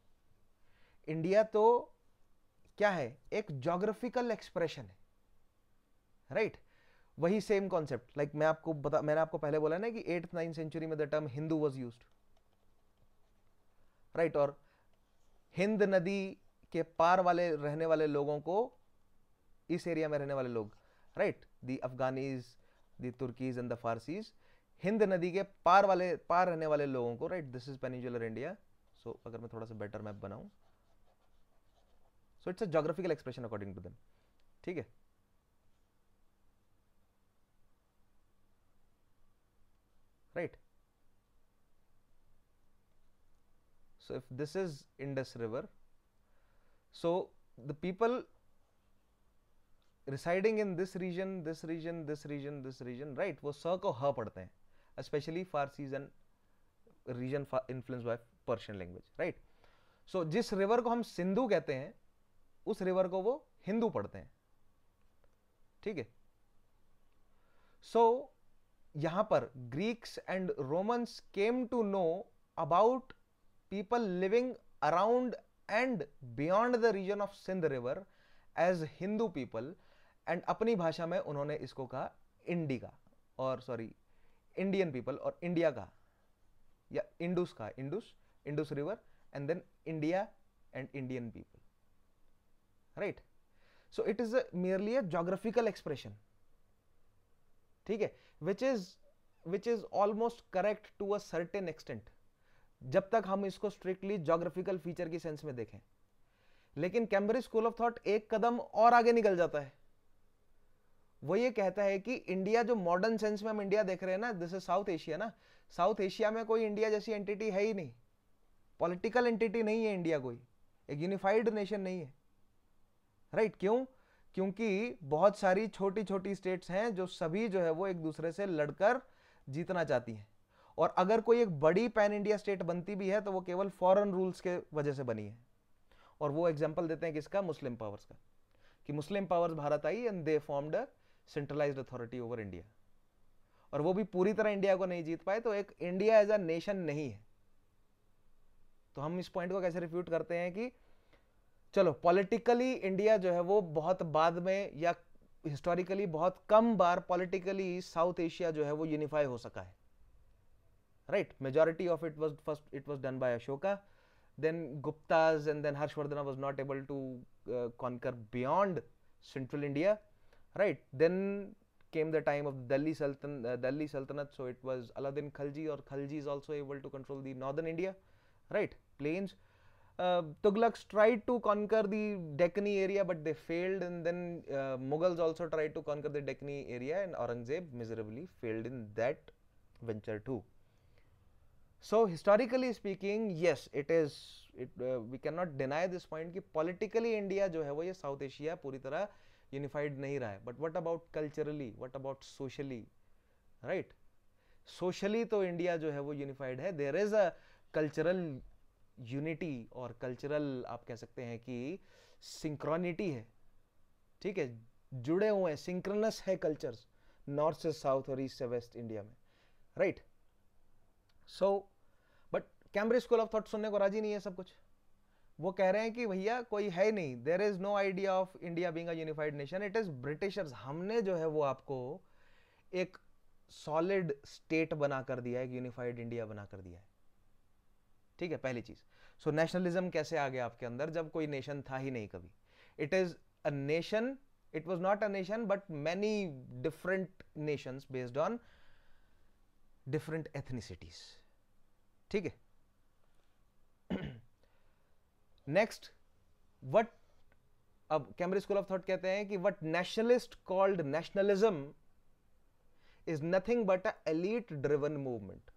India तो क्या है, एक geographical expression है, right? वही same concept, like मैंने आपको पहले बोला ना कि 8th 9th century में the term Hindu was used, right? और हिंद नदी के पार वाले रहने वाले लोगों को, इस एरिया में रहने वाले लोग, right, the Afghanis, the Turkis and the Farsis, हिंद नदी के पार रहने वाले लोगों को, right, this is peninsular India. So अगर मैं थोड़ा सा बेटर मैप बनाऊं, so it's a geographical expression according to them. ठीक है, right. So if this is Indus River, so the people residing in this region, right, वो स को ह पढ़ते हैं, especially Farsis and region influenced by Persian language, right? So जिस river को हम सिंधु कहते हैं, उस रिवर को वो हिंदू पढ़ते हैं. ठीक है. So यहां पर Greeks and Romans came to know about people living around and beyond the region of Sindh River as Hindu people, and अपनी भाषा में उन्होंने इसको कहा इंडिका, और इंडियन पीपल, और इंडिया का या इंडस का, Indus river, and then India and Indian people, right? So it is merely a geographical expression. ठीक है, which is almost correct to a certain extent, जब तक हम इसको स्ट्रिक्टली ज्योग्राफिकल फीचर की सेंस में देखें। लेकिन कैम्ब्रिज स्कूल ऑफ थॉट एक कदम और आगे निकल जाता है। वो ये कहता है कि इंडिया जो मॉडर्न सेंस में हम इंडिया देख रहे हैं ना, दिस इज साउथ एशिया ना, साउथ एशिया में कोई इंडिया जैसी एंटिटी है ही नहीं, पॉलिटिकल एंटिटी नहीं है इंडिया, कोई एक यूनिफाइड नेशन नहीं है, राइट? क्यों? क्योंकि बहुत सारी छोटी छोटी स्टेट्स हैं जो सभी जो है वो एक दूसरे से लड़कर जीतना चाहती हैं, और अगर कोई एक बड़ी पैन इंडिया स्टेट बनती भी है तो वो केवल फॉरेन रूल्स के वजह से बनी है। और वो एग्जांपल देते हैं किसका? मुस्लिम पावर्स का, कि मुस्लिम पावर्स भारत आई and they formed a centralised authority over India, और वो भी पूरी तरह इंडिया को नहीं जीत पाए, तो एक इंडिया एज अ नेशन नहीं है। तो हम इस पॉइंट को कैसे रिफ्यूट करते हैं कि चलो पॉलिटिकली इंडिया जो है वो बहुत बाद में, या हिस्टोरिकली बहुत कम बार पॉलिटिकली साउथ एशिया जो है वो यूनिफाई हो सका है, right? Majority of it was first, it was done by Ashoka, then Guptas, and then Harshvardhana was not able to conquer beyond central India, right? Then came the time of Delhi Sultanate, so it was Alauddin Khalji, or Khalji is also able to control the northern India, right? Plains. Tughlaqs tried to conquer the Deccani area, but they failed, and then Mughals also tried to conquer the Deccani area, and Aurangzeb miserably failed in that venture too. So historically speaking, yes, we cannot deny this point कि politically India जो है वो ये South Asia पूरी तरह unified नहीं रहा है, but what about culturally, what about socially, right? Socially तो India जो है वो unified है, there is a cultural unity, और cultural आप कह सकते हैं कि synchronity है, ठीक है, जुड़े हुए हैं, synchronous है cultures, north से south और east से west India में, right? So but Cambridge school of thought सुनने को राजी नहीं है सब कुछ। वो कह रहे हैं कि भैया कोई है नहीं, there is no idea of India being a unified nation, it is Britishers, हमने जो है वो आपको एक सॉलिड स्टेट बना कर दिया है, एक यूनिफाइड इंडिया बना कर दिया है, ठीक है, पहली चीज। सो नेशनलिज्म कैसे आ गया आपके अंदर जब कोई नेशन था ही नहीं कभी? It is a nation, it was not a nation but many different Nations based on different ethnicities, ठीक है। नेक्स्ट, व्हाट, अब कैम्ब्रिज स्कूल ऑफ थॉट कहते हैं कि what nationalist called nationalism is nothing but a elite driven movement.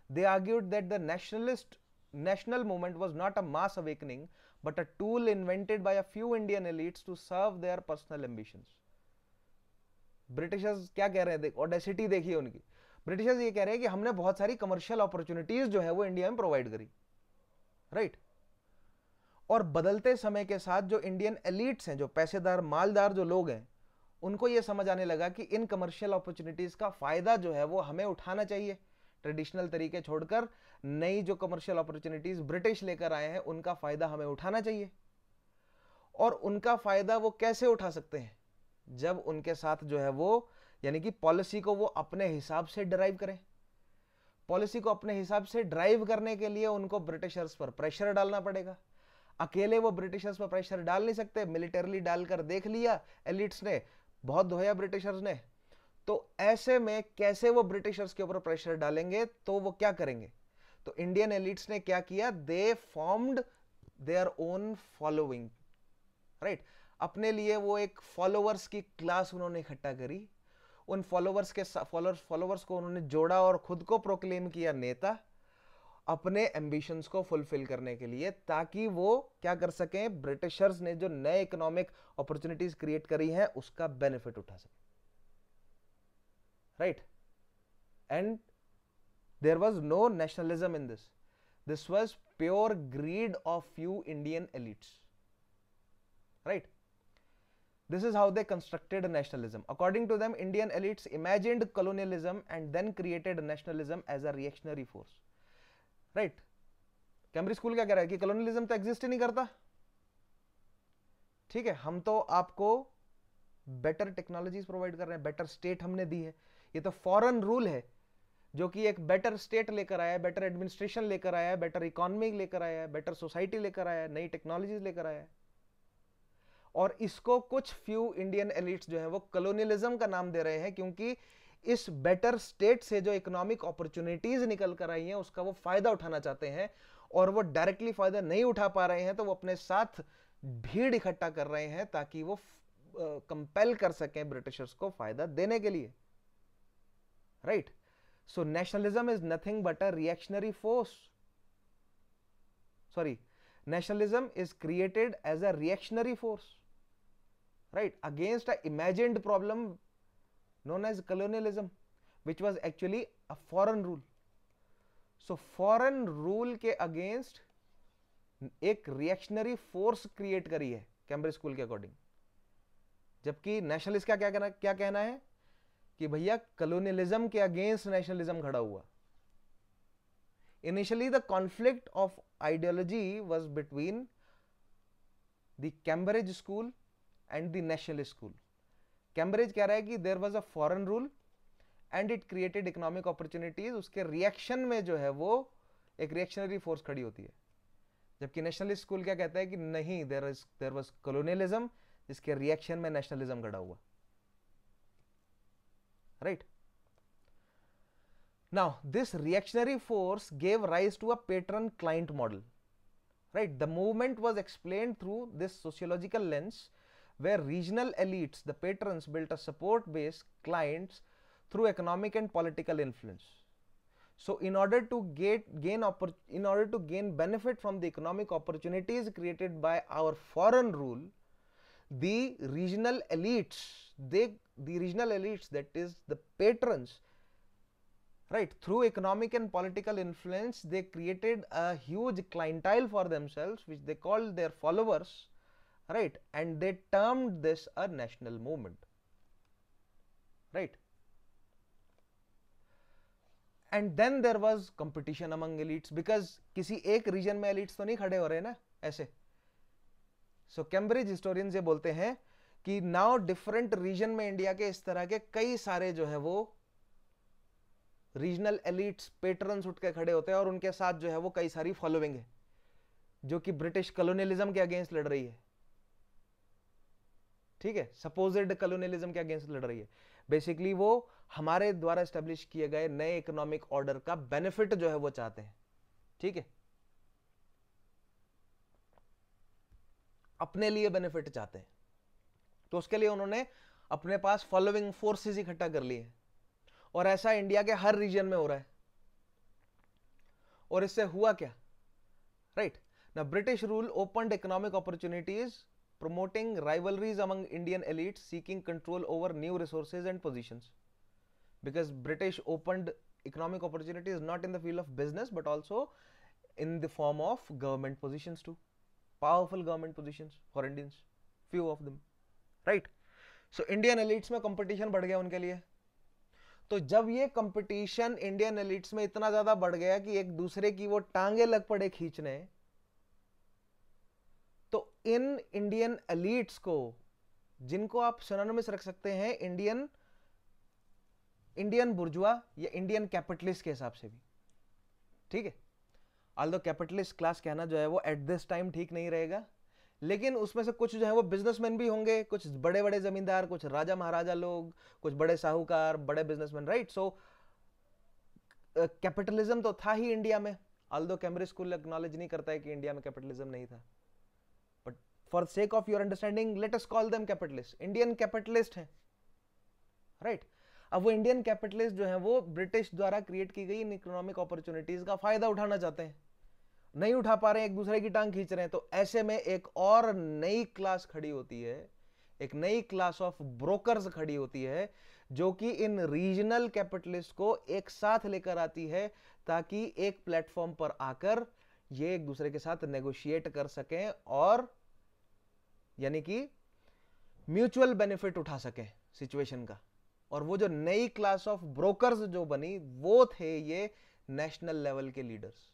They argued that the national movement was not a mass awakening but a tool invented by a few Indian elites to serve their personal ambitions. Britishers क्या कह रहे हैं, देख audacity देखिए उनकी। Britishers ये कह रहे हैं कि हमने बहुत सारी कमर्शियल अपॉर्चुनिटीज जो है वो इंडिया में प्रोवाइड करी, राइट? और बदलते समय के साथ जो इंडियन एलिट्स हैं, जो पैसेदार मालदार जो लोग हैं, उनको ये समझ आने लगा कि इन कमर्शियल अपॉर्चुनिटीज का फायदा जो है वो हमें उठाना चाहिए। ट्रेडिशनल तरीके छोड़कर नई जो कमर्शियल अपॉर्चुनिटीज ब्रिटिश लेकर आए हैं उनका फायदा हमें उठाना चाहिए। और उनका फायदा वो कैसे उठा सकते हैं? जब उनके साथ जो है वो, यानी कि पॉलिसी को वो अपने हिसाब से ड्राइव करें। पॉलिसी को अपने हिसाब से ड्राइव करने के लिए उनको ब्रिटिशर्स पर प्रेशर डालना पड़ेगा। अकेले वो ब्रिटिशर्स पर प्रेशर डाल नहीं सकते, मिलिटरली डालकर देख लिया एलिट्स ने, बहुत धोया ब्रिटिशर्स ने। तो ऐसे में कैसे वो ब्रिटिशर्स के ऊपर प्रेशर डालेंगे? तो वो क्या करेंगे? तो इंडियन एलिट्स ने क्या किया? दे formed their own following, right? अपने लिए वो एक फॉलोअर्स की क्लास उन्होंने इकट्ठा करी। उन फॉलोअर्स को उन्होंने जोड़ा और खुद को प्रोक्लेम किया नेता, अपने एम्बिशंस को फुलफिल करने के लिए, ताकि वो क्या कर सकें? ब्रिटिशर्स ने जो नए इकोनॉमिक अपॉर्चुनिटीज क्रिएट करी हैं उसका बेनिफिट उठा सकें, right? And there was no nationalism in this, this was pure greed of few Indian elites, right? This is how they constructed nationalism. According to them, Indian elites imagined colonialism and then created nationalism as a reactionary force. Right? Cambridge school क्या कह रहा है कि colonialism तो exist ही नहीं करता, ठीक है, हम तो आपको बेटर टेक्नोलॉजीज प्रोवाइड कर रहे हैं, बेटर स्टेट हमने दी है। ये तो फॉरेन रूल है जो कि एक बेटर स्टेट लेकर आया है, बेटर एडमिनिस्ट्रेशन लेकर आया है, बेटर इकोनॉमी लेकर आया है, बेटर सोसाइटी लेकर आया है, नई टेक्नोलॉजीज लेकर आया है। और इसको कुछ फ्यू इंडियन एलिट्स जो है वो कॉलोनियलिज्म का नाम दे रहे हैं, क्योंकि इस बेटर स्टेट से जो इकोनॉमिक अपॉर्चुनिटीज निकल कर आई हैं उसका वो फायदा उठाना चाहते हैं, और वो डायरेक्टली फायदा नहीं उठा पा रहे हैं तो वो अपने साथ भीड़ इकट्ठा कर रहे हैं ताकि वो कंपेल कर सकें ब्रिटिशर्स को फायदा देने के लिए, right. So nationalism is nothing but a reactionary force, sorry, nationalism is created as a reactionary force, right, against an imagined problem known as colonialism, which was actually a foreign rule. So foreign rule के against एक reactionary force create करी है Cambridge school के according, जबकि nationalist का क्या कहना है कि भैया कलोनियलिज्म के अगेंस्ट नेशनलिज्म खड़ा हुआ। Initially, the conflict of ideology was between the Cambridge school and the nationalist school. Cambridge कह रहा है कि there was a foreign rule and it created economic opportunities, उसके रिएक्शन में जो है वो एक रिएक्शनरी फोर्स खड़ी होती है, जबकि नेशनलिस्ट स्कूल क्या कहता है कि नहीं, there was colonialism, जिसके रिएक्शन में नेशनलिज्म खड़ा हुआ, right. Now, this reactionary force gave rise to a patron-client model, right? The movement was explained through this sociological lens, where regional elites, the patrons, built a support base clients through economic and political influence. So, in order to gain benefit from the economic opportunities created by our foreign rule, the regional elites, that is the patrons, right, through economic and political influence, they created a huge clientele for themselves, which they called their followers, right, and they termed this a national movement, right. And then there was competition among elites, because किसी एक reason में elites तो नहीं खड़े हो रहे ना ऐसे। So कैम्ब्रिज हिस्टोरियंस ये बोलते हैं कि now डिफरेंट रीजन में इंडिया के इस तरह के कई सारे जो है वो रीजनल एलिट्स पेट्रन्स उठ के खड़े होते हैं, और उनके साथ जो है वो कई सारी फॉलोइंग है जो कि ब्रिटिश कॉलोनियलिज्म के अगेंस्ट लड़ रही है, ठीक है, सपोज्ड कॉलोनियलिज्म के अगेंस्ट लड़ रही है। बेसिकली वो हमारे द्वारा एस्टेब्लिश किए गए नए इकोनॉमिक ऑर्डर का बेनिफिट जो है वो चाहते हैं, ठीक है, अपने लिए बेनिफिट चाहते हैं, तो उसके लिए उन्होंने अपने पास फॉलोइंग फोर्सेस इकट्ठा कर लिए हैं, और ऐसा इंडिया के हर रीजन में हो रहा है। और इससे हुआ क्या, राइट ना, British rule opened economic opportunities, promoting rivalries among Indian elites seeking control over new resources and positions, because British opened economic opportunities not in the field of business but also in the form of government positions too, powerful government positions for Indians, few of them, right. So Indian elites में competition बढ़ गया उनके लिए। तो जब ये competition Indian elites में इतना ज्यादा बढ़ गया कि एक दूसरे की वो टांगे लग पड़े खींचने, तो इन इंडियन एलिट्स को, जिनको आप सिनोनिमस रख सकते हैं इंडियन बुर्जुआ या इंडियन कैपिटलिस्ट के हिसाब से भी, ठीक है, ऑल्दो कैपिटलिस्ट क्लास कहना जो है वो एट दिस टाइम ठीक नहीं रहेगा, लेकिन उसमें से कुछ जो है वो बिजनेसमैन भी होंगे, कुछ बड़े बड़े जमींदार, कुछ राजा महाराजा लोग, कुछ बड़े साहूकार, बड़े बिजनेसमैन, राइट। सो कैपिटलिज्म तो था ही इंडिया में, ऑल्दो कैम्ब्रिज स्कूल एक्नॉलेज नहीं करता है कि इंडिया में कैपिटलिज्म नहीं था, but for sake of your understanding let us call them capitalist, Indian capitalist हैं, राइट। अब वो इंडियन कैपिटलिस्ट जो है वो ब्रिटिश द्वारा क्रिएट की गई इन इकोनॉमिक अपॉर्चुनिटीज का फायदा उठाना चाहते हैं, नहीं उठा पा रहे हैं, एक दूसरे की टांग खींच रहे हैं, तो ऐसे में एक और नई क्लास खड़ी होती है, एक नई क्लास ऑफ ब्रोकर्स खड़ी होती है, जो कि इन रीजनल कैपिटलिस्ट को एक साथ लेकर आती है ताकि एक प्लेटफॉर्म पर आकर ये एक दूसरे के साथ नेगोशिएट कर सकें और यानी कि म्यूचुअल बेनिफिट उठा सकें सिचुएशन का। और वो जो नई क्लास ऑफ ब्रोकर्स जो बनी वो थे ये नेशनल लेवल के leaders,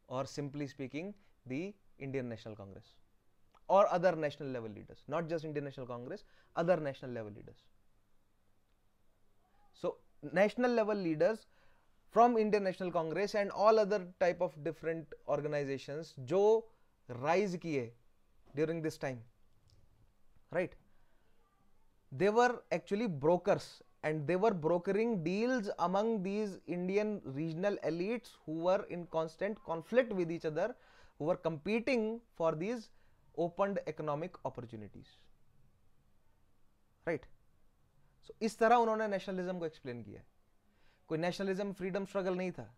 or simply speaking the Indian National Congress or other national level leaders, not just Indian National Congress, other national level leaders. So national level leaders from Indian National Congress and all other type of different organizations जो rise किए during this time, right? They were actually brokers, and they were brokering deals among these Indian regional elites who were in constant conflict with each other, who were competing for these opened economic opportunities, right? So इस तरह उन्होंने nationalism को explain किया है. कोई nationalism freedom struggle नहीं था,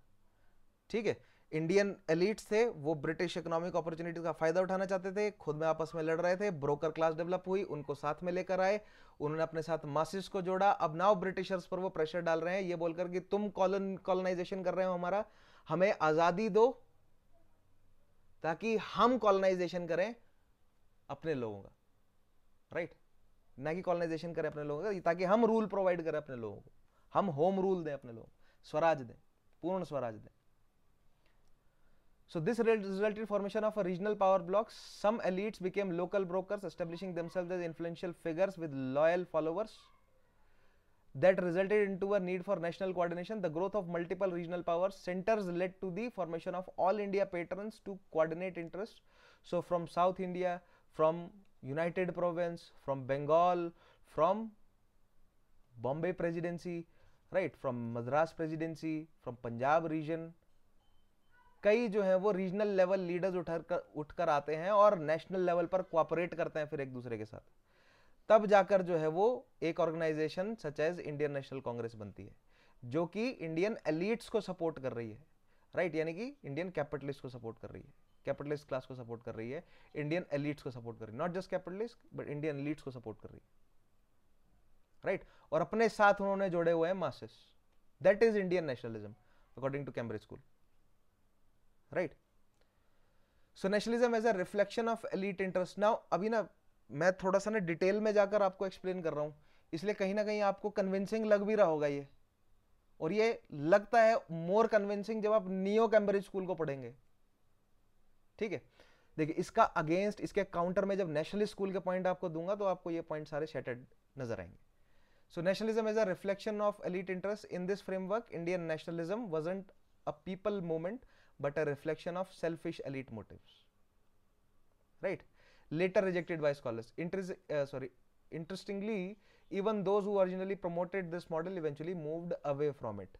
ठीक है. इंडियन एलिट्स थे, वो ब्रिटिश इकोनॉमिक अपॉर्चुनिटीज का फायदा उठाना चाहते थे, खुद में आपस में लड़ रहे थे, ब्रोकर क्लास डेवलप हुई, उनको साथ में लेकर आए, उन्होंने अपने साथ मासिस को जोड़ा. अब नाउ ब्रिटिशर्स पर वो प्रेशर डाल रहे हैं ये बोलकर कि तुम कॉलोनाइजेशन कर रहे हो हमारा, हमें आजादी दो ताकि हम कॉलोनाइजेशन करें अपने लोगों का, राइट? ना कि कॉलोनाइजेशन करें अपने लोगों का, ताकि हम रूल प्रोवाइड करें अपने लोगों को, हम होम रूल दें अपने लोगों को, स्वराज दें, पूर्ण स्वराज दें. So this resulted in formation of a regional power blocks. Some elites became local brokers, establishing themselves as influential figures with loyal followers. That resulted into a need for national coordination. The growth of multiple regional power centers led to the formation of all India patrons to coordinate interests. So from South India, from United Province, from Bengal, from Bombay Presidency, right, from Madras Presidency, from Punjab region, कई जो है वो regional level leaders उठकर आते हैं और national level पर cooperate करते हैं फिर एक दूसरे के साथ. तब जाकर जो है वो एक organization such as Indian National Congress बनती है, जो कि इंडियन एलिट्स को सपोर्ट कर रही है, राइट? यानी कि इंडियन कैपिटलिस्ट को सपोर्ट कर रही है, कैपिटलिस्ट क्लास को सपोर्ट कर रही है, इंडियन एलिट्स को सपोर्ट कर रही है, not just capitalist but Indian elites को सपोर्ट कर रही है, राइट? और अपने साथ उन्होंने जोड़े हुए हैं masses. That is Indian nationalism according to Cambridge school, right? So nationalism as a reflection of elite interest. Now अभी ना मैं थोड़ा सा ना डिटेल में जाकर आपको एक्सप्लेन कर रहा हूं, इसलिए कहीं ना कहीं आपको कन्विंसिंग लग भी रहा होगा ये, और ये लगता है मोर कन्विंसिंग जब आप नियो कैम्ब्रिज स्कूल को पढ़ेंगे, ठीक है? देखिए, इसका अगेंस्ट, इसके काउंटर में जब नेशनलिस्ट स्कूल के पॉइंट आपको दूंगा तो आपको ये पॉइंट सारे शेटेड नजर आएंगे. So nationalism as a reflection of elite interest. In this framework Indian nationalism wasn't a people movement but a reflection of selfish elite motives, right? Later rejected by scholars. Interestingly, even those who originally promoted this model eventually moved away from it,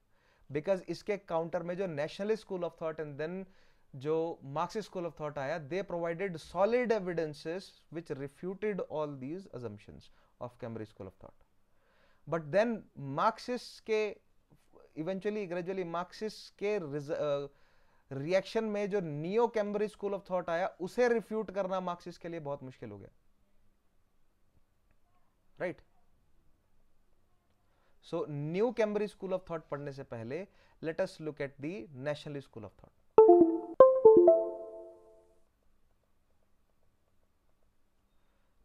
because iske counter mein jo nationalist school of thought and then jo Marxist school of thought aaya, they provided solid evidences which refuted all these assumptions of Cambridge school of thought. But then Marxists ke eventually gradually Marxists के reaction में जो neo Cambridge school of thought आया, उसे refute करना Marxist के लिए बहुत मुश्किल हो गया, right? So new Cambridge school of thought पढ़ने से पहले let us look at the nationalist school of thought.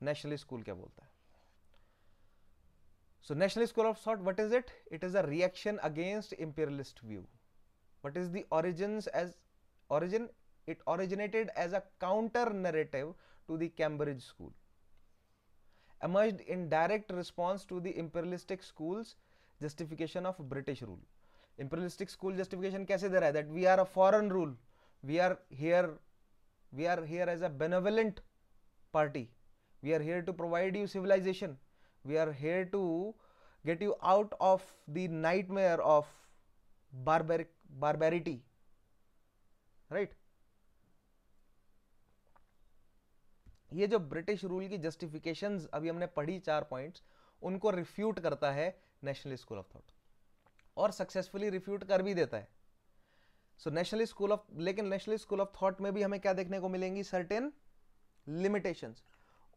Nationalist school क्या बोलता है? So nationalist school of thought, what is it? It is a reaction against imperialist view. What is the origin? It originated as a counter narrative to the Cambridge school, emerged in direct response to the imperialistic school's justification of British rule. Imperialistic school justification कैसे दे रहा है? That we are a foreign rule, we are here as a benevolent party, we are here to provide you civilization, we are here to get you out of the nightmare of barbarity, right? ये जो British rule की justifications अभी हमने पढ़ी 4 points, उनको refute करता है nationalist school of thought, और सक्सेसफुली रिफ्यूट कर भी देता है. सो नेशनलिस्ट स्कूल ऑफ, लेकिन नेशनलिस्ट स्कूल ऑफ थॉट में भी हमें क्या देखने को मिलेंगी? Certain limitations.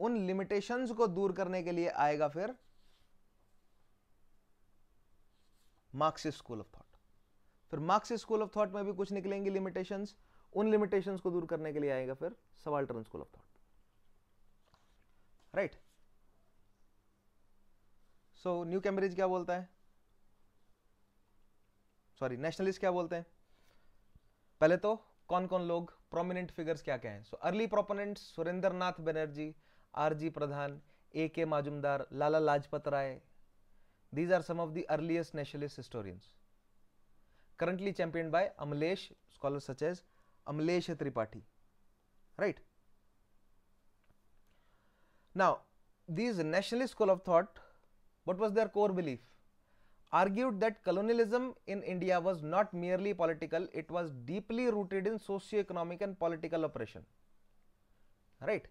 उन लिमिटेशंस को दूर करने के लिए आएगा फिर मार्क्सिस्ट स्कूल ऑफ थॉट. फिर मार्क्सिस्ट स्कूल ऑफ थॉट में भी कुछ निकलेंगी लिमिटेशंस, उन लिमिटेशंस को दूर करने के लिए आएगा फिर subaltern school of thought, right? So new Cambridge क्या बोलता है, सॉरी नेशनलिस्ट क्या बोलते हैं? पहले तो कौन कौन लोग, प्रोमिनेंट फिगर्स क्या क्या हैं? So early proponents Surendra Nath Banerjee, R G. Pradhan, A K. Majumdar, Lala Lajpat Rai. These are some of the earliest nationalist historians, currently championed by Amlesh, scholars such as Amlesh Tripathi, right? Now, these nationalist school of thought, what was their core belief? Argued that colonialism in India was not merely political, it was deeply rooted in socio-economic and political oppression. Right?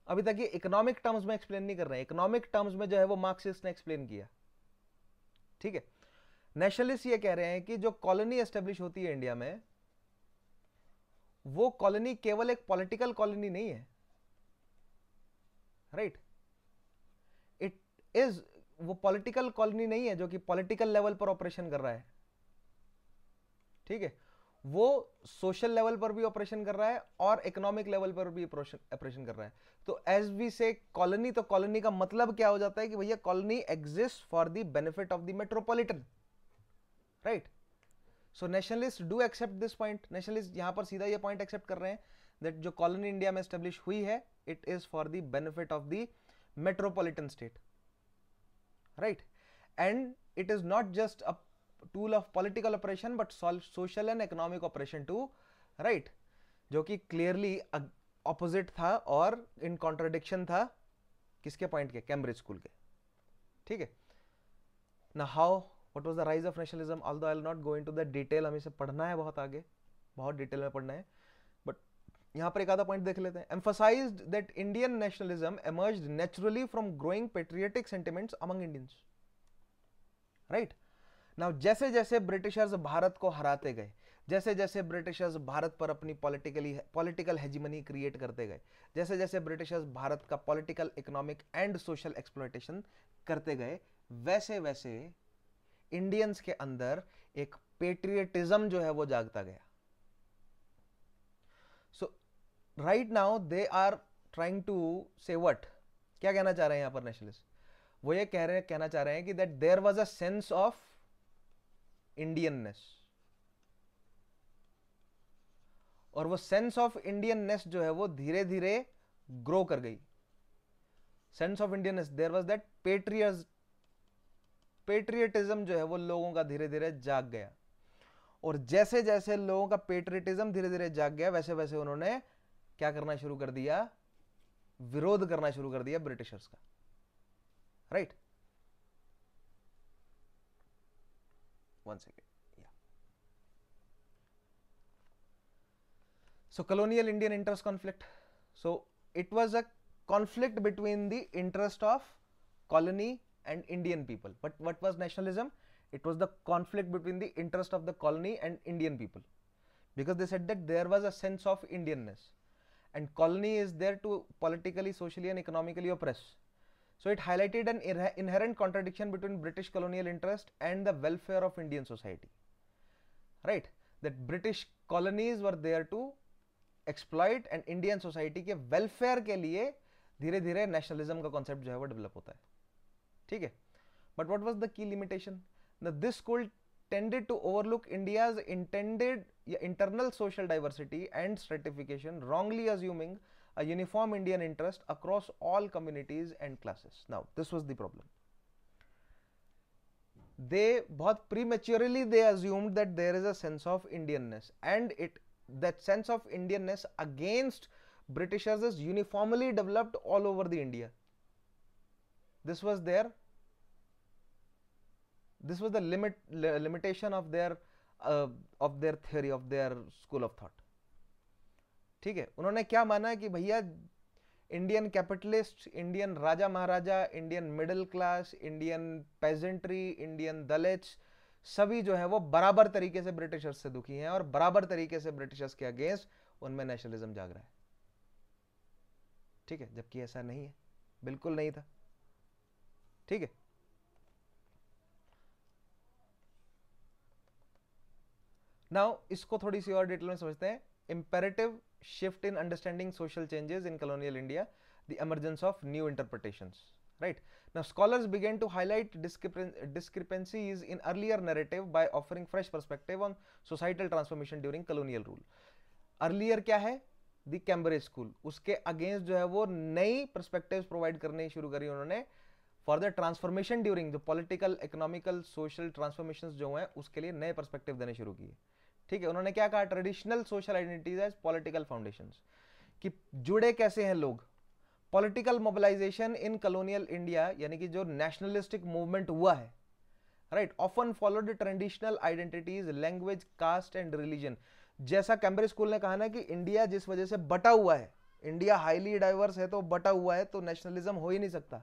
अभी तक ये economic terms में explain नहीं कर रहे हैं, economic terms में जो है वो मार्क्सिस्ट ने एक्सप्लेन किया. ठीक है. नेशनलिस्ट ये कह रहे हैं कि जो कॉलोनी एस्टेब्लिश होती है इंडिया में, वो कॉलोनी केवल एक पॉलिटिकल कॉलोनी नहीं है. राइट? इट इज, वो पॉलिटिकल कॉलोनी नहीं है जो कि पॉलिटिकल लेवल पर ऑपरेशन कर रहा है. ठीक है. वो सोशल लेवल पर भी ऑपरेशन कर रहा है और इकोनॉमिक लेवल पर भी ऑपरेशन कर रहा है. तो एज वी से कॉलोनी, तो कॉलोनी का मतलब क्या हो जाता है कि भैया colony exist for the benefit of the metropolitan. Right? So nationalist do accept this point. Nationalist यहां पर सीधा ये पॉइंट एक्सेप्ट कर रहे हैं दैट जो कॉलोनी इंडिया में एस्टेब्लिश हुई है, it is for the benefit of the metropolitan state. Right? And it is not just a tool of political operation but social and economic operation too. Right? जो कि clearly opposite था और in contradiction था किसके point के? Cambridge school के. ठीक है. Now how, what was the rise of nationalism? Although I will not go into the detail, हमें इसे पढ़ना है बहुत आगे, बहुत डिटेल में पढ़ना है, बट यहाँ पर एक आधा पॉइंट देख लेते हैं. Emphasized that Indian nationalism emerged naturally from growing patriotic sentiments among Indians. Right? Now जैसे जैसे ब्रिटिशर्स भारत को हराते गए, जैसे जैसे ब्रिटिशर्स भारत पर अपनी पॉलिटिकल हेजिमनी क्रिएट करते गए, जैसे जैसे ब्रिटिशर्स भारत का political, economic and social exploitation करते गए, वैसे वैसे इंडियंस के अंदर एक पेट्रियटिज्म जो है वो जागता गया. So right now they are trying to say what, क्या कहना चाह रहे हैं यहां पर नेशनलिस्ट? वो ये कहना चाह रहे हैं कि that there was a sense of Indianness, और वो सेंस ऑफ इंडियननेस जो है वो धीरे धीरे ग्रो कर गई. Sense of Indianness, there was that patriotism जो है वो लोगों का धीरे धीरे जाग गया. और जैसे जैसे लोगों का पेट्रियटिज्म धीरे धीरे जाग गया, वैसे वैसे उन्होंने क्या करना शुरू कर दिया? विरोध करना शुरू कर दिया ब्रिटिशर्स का. Right? One second. Yeah. So colonial Indian interest conflict. So it was a conflict between the interest of colony and Indian people. But what was nationalism? It was the conflict between the interest of the colony and Indian people, because they said that there was a sense of Indianness and colony is there to politically, socially and economically oppress. So it highlighted an inherent contradiction between British colonial interest and the welfare of Indian society. Right? That British colonies were there to exploit and Indian society के welfare के लिए धीरे धीरे nationalism का concept जो है वो develop होता है. ठीक है? But what was the key limitation? That this school tended to overlook India's internal social diversity and stratification, wrongly assuming a uniform Indian interest across all communities and classes. Now, this was the problem. They बहुत prematurely they assumed that there is a sense of Indianness, and that sense of Indianness against Britishers is uniformly developed all over the India. This was the limitation of their theory, of their school of thought. ठीक है? उन्होंने क्या माना कि भैया Indian capitalist, Indian raja maharaja, Indian middle class, Indian peasantry, Indian Dalits, सभी जो है वो बराबर तरीके से ब्रिटिशर्स से दुखी हैं और बराबर तरीके से ब्रिटिशर्स के अगेंस्ट उनमें नेशनलिज्म जाग रहा है. ठीक है? जबकि ऐसा नहीं है, बिल्कुल नहीं था. ठीक है? नाउ इसको थोड़ी सी और डिटेल में समझते हैं. Imperative shift in understanding social changes in colonial India, the emergence of new interpretations. Right? Now scholars began to highlight discrepancies in earlier narrative by offering fresh perspective on societal transformation during colonial rule. Earlier क्या है? The Cambridge School. उसके against जो है वो नई perspectives provide करने शुरू करी उन्होंने for the transformation during, जो political, economical, social transformations जो हैं उसके लिए नए perspective देने शुरू किए. ठीक है? उन्होंने क्या कहा? Traditional social identities as political foundations, कि जुड़े कैसे हैं लोग, political mobilization in colonial India, यानी कि जो नेशनलिस्टिक मूवमेंट हुआ है, right, often followed traditional identities, language, caste and religion. जैसा कैम्ब्रिज स्कूल ने कहा ना कि इंडिया जिस वजह से बटा हुआ है, इंडिया हाईली डाइवर्स है तो बटा हुआ है, तो नेशनलिज्म हो ही नहीं सकता।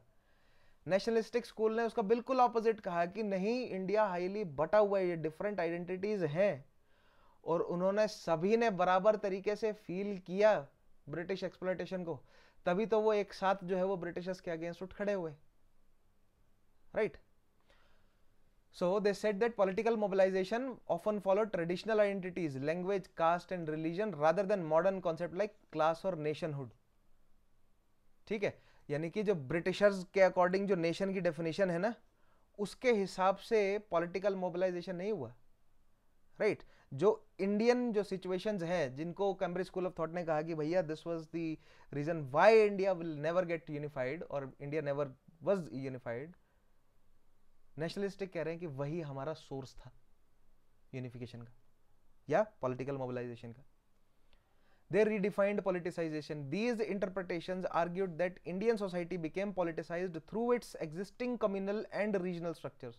नेशनलिस्टिक स्कूल ने उसका बिल्कुल ऑपोजिट कहा कि नहीं, इंडिया हाईली बटा हुआ है, ये डिफरेंट आइडेंटिटीज हैं, और उन्होंने सभी ने बराबर तरीके से फील किया ब्रिटिश एक्सप्लॉयटेशन को, तभी तो वो एक साथ जो है वो ब्रिटिशर्स के अगेंस्ट उठ खड़े हुए, right. So they said that political mobilization often followed traditional identities, language, caste and religion rather than modern concept like class or nationhood. ठीक है, यानी कि जो ब्रिटिशर्स के अकॉर्डिंग जो नेशन की डेफिनेशन है ना, उसके हिसाब से पॉलिटिकल मोबिलाइजेशन नहीं हुआ, राइट। जो इंडियन जो सिचुएशंस हैं, जिनको कैम्ब्रिज स्कूल ऑफ थॉट ने कहा कि भैया this was the reason why India will never get unified और India never was unified, nationalistic कह रहे हैं कि वही हमारा सोर्स था यूनिफिकेशन का या पॉलिटिकल मोबिलाइजेशन का। They redefined politicization. These interpretations argued that Indian society became politicized through its existing communal and regional structures,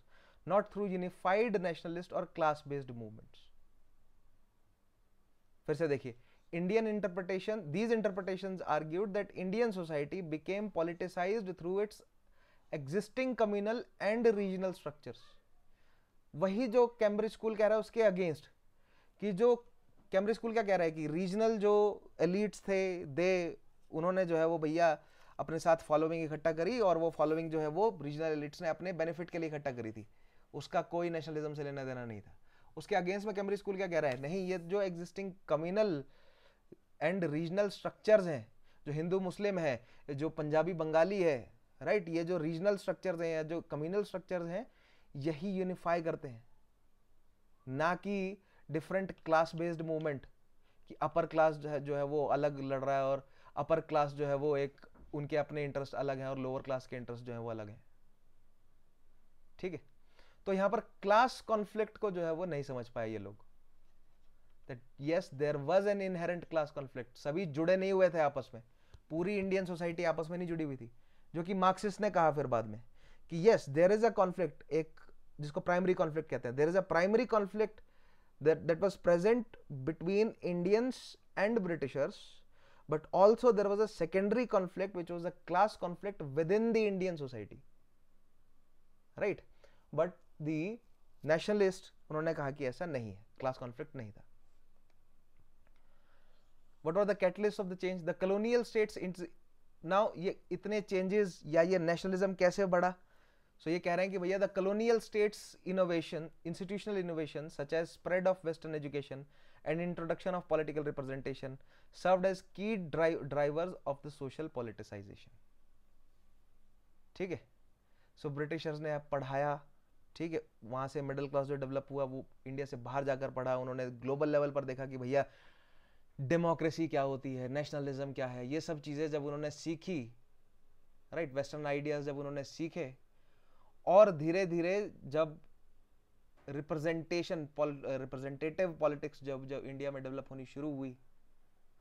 not through unified nationalist or class-based movements. फिर से देखिए, these interpretations argued that Indian society became politicized through its existing communal and regional structures. वही जो Cambridge school कह रहा है उसके against, कि जो कैम्ब्रिज स्कूल क्या कह रहा है कि रीजनल जो एलिट्स थे, उन्होंने जो है वो भैया अपने साथ फॉलोइंग इकट्ठा करी, और वो फॉलोइंग जो है वो रीजनल एलिट्स ने अपने बेनिफिट के लिए इकट्ठा करी थी, उसका कोई नेशनलिज्म से लेना देना नहीं था। उसके अगेंस्ट में कैम्ब्रिज स्कूल क्या कह रहा है, नहीं, ये जो existing communal and regional structures हैं, जो हिंदू मुस्लिम है, जो पंजाबी बंगाली है, राइट, ये जो रीजनल स्ट्रक्चर्स हैं या जो कम्युनल स्ट्रक्चर्स हैं, यही यूनिफाई करते हैं, ना कि डिफरेंट क्लास बेस्ड मूवमेंट, कि अपर क्लास जो है वो अलग लड़ रहा है, और अपर क्लास जो है वो एक उनके अपने इंटरेस्ट अलग हैं और लोअर क्लास के इंटरेस्ट जो है वो अलग हैं, ठीक है। तो यहां पर क्लास कॉन्फ्लिक्ट को जो है वो नहीं समझ पाए ये लोग, that yes there was an inherent class conflict. सभी जुड़े नहीं हुए थे आपस में, पूरी इंडियन सोसाइटी आपस में नहीं जुड़ी हुई थी, जो कि मार्क्सिस्ट ने कहा फिर बाद में कि yes there is a conflict, एक जिसको प्राइमरी कॉन्फ्लिक्ट कहते हैं, there is a primary conflict that was present between Indians and Britishers, but also there was a secondary conflict which was a class conflict within the Indian society, right? But the nationalists उन्होंने कहा कि ऐसा नहीं है, class conflict नहीं था। What were the catalysts of the change? The colonial states now ये इतने changes या ये nationalism कैसे बढ़ा? So ये कह रहे हैं कि भैया the colonial states innovation, institutional innovation such as spread of Western education and introduction of political representation served as key drivers of the social politicization. ठीक है, so ब्रिटिशर्स ने पढ़ाया, ठीक है, वहां से मिडिल क्लास जो डेवलप हुआ वो इंडिया से बाहर जाकर पढ़ा, उन्होंने ग्लोबल लेवल पर देखा कि भैया डेमोक्रेसी क्या होती है, नेशनलिज्म क्या है, ये सब चीजें जब उन्होंने सीखी, राइट, वेस्टर्न आइडियाज जब उन्होंने सीखे, और धीरे धीरे जब रिप्रेजेंटेटिव पॉलिटिक्स जब इंडिया में डेवलप होनी शुरू हुई,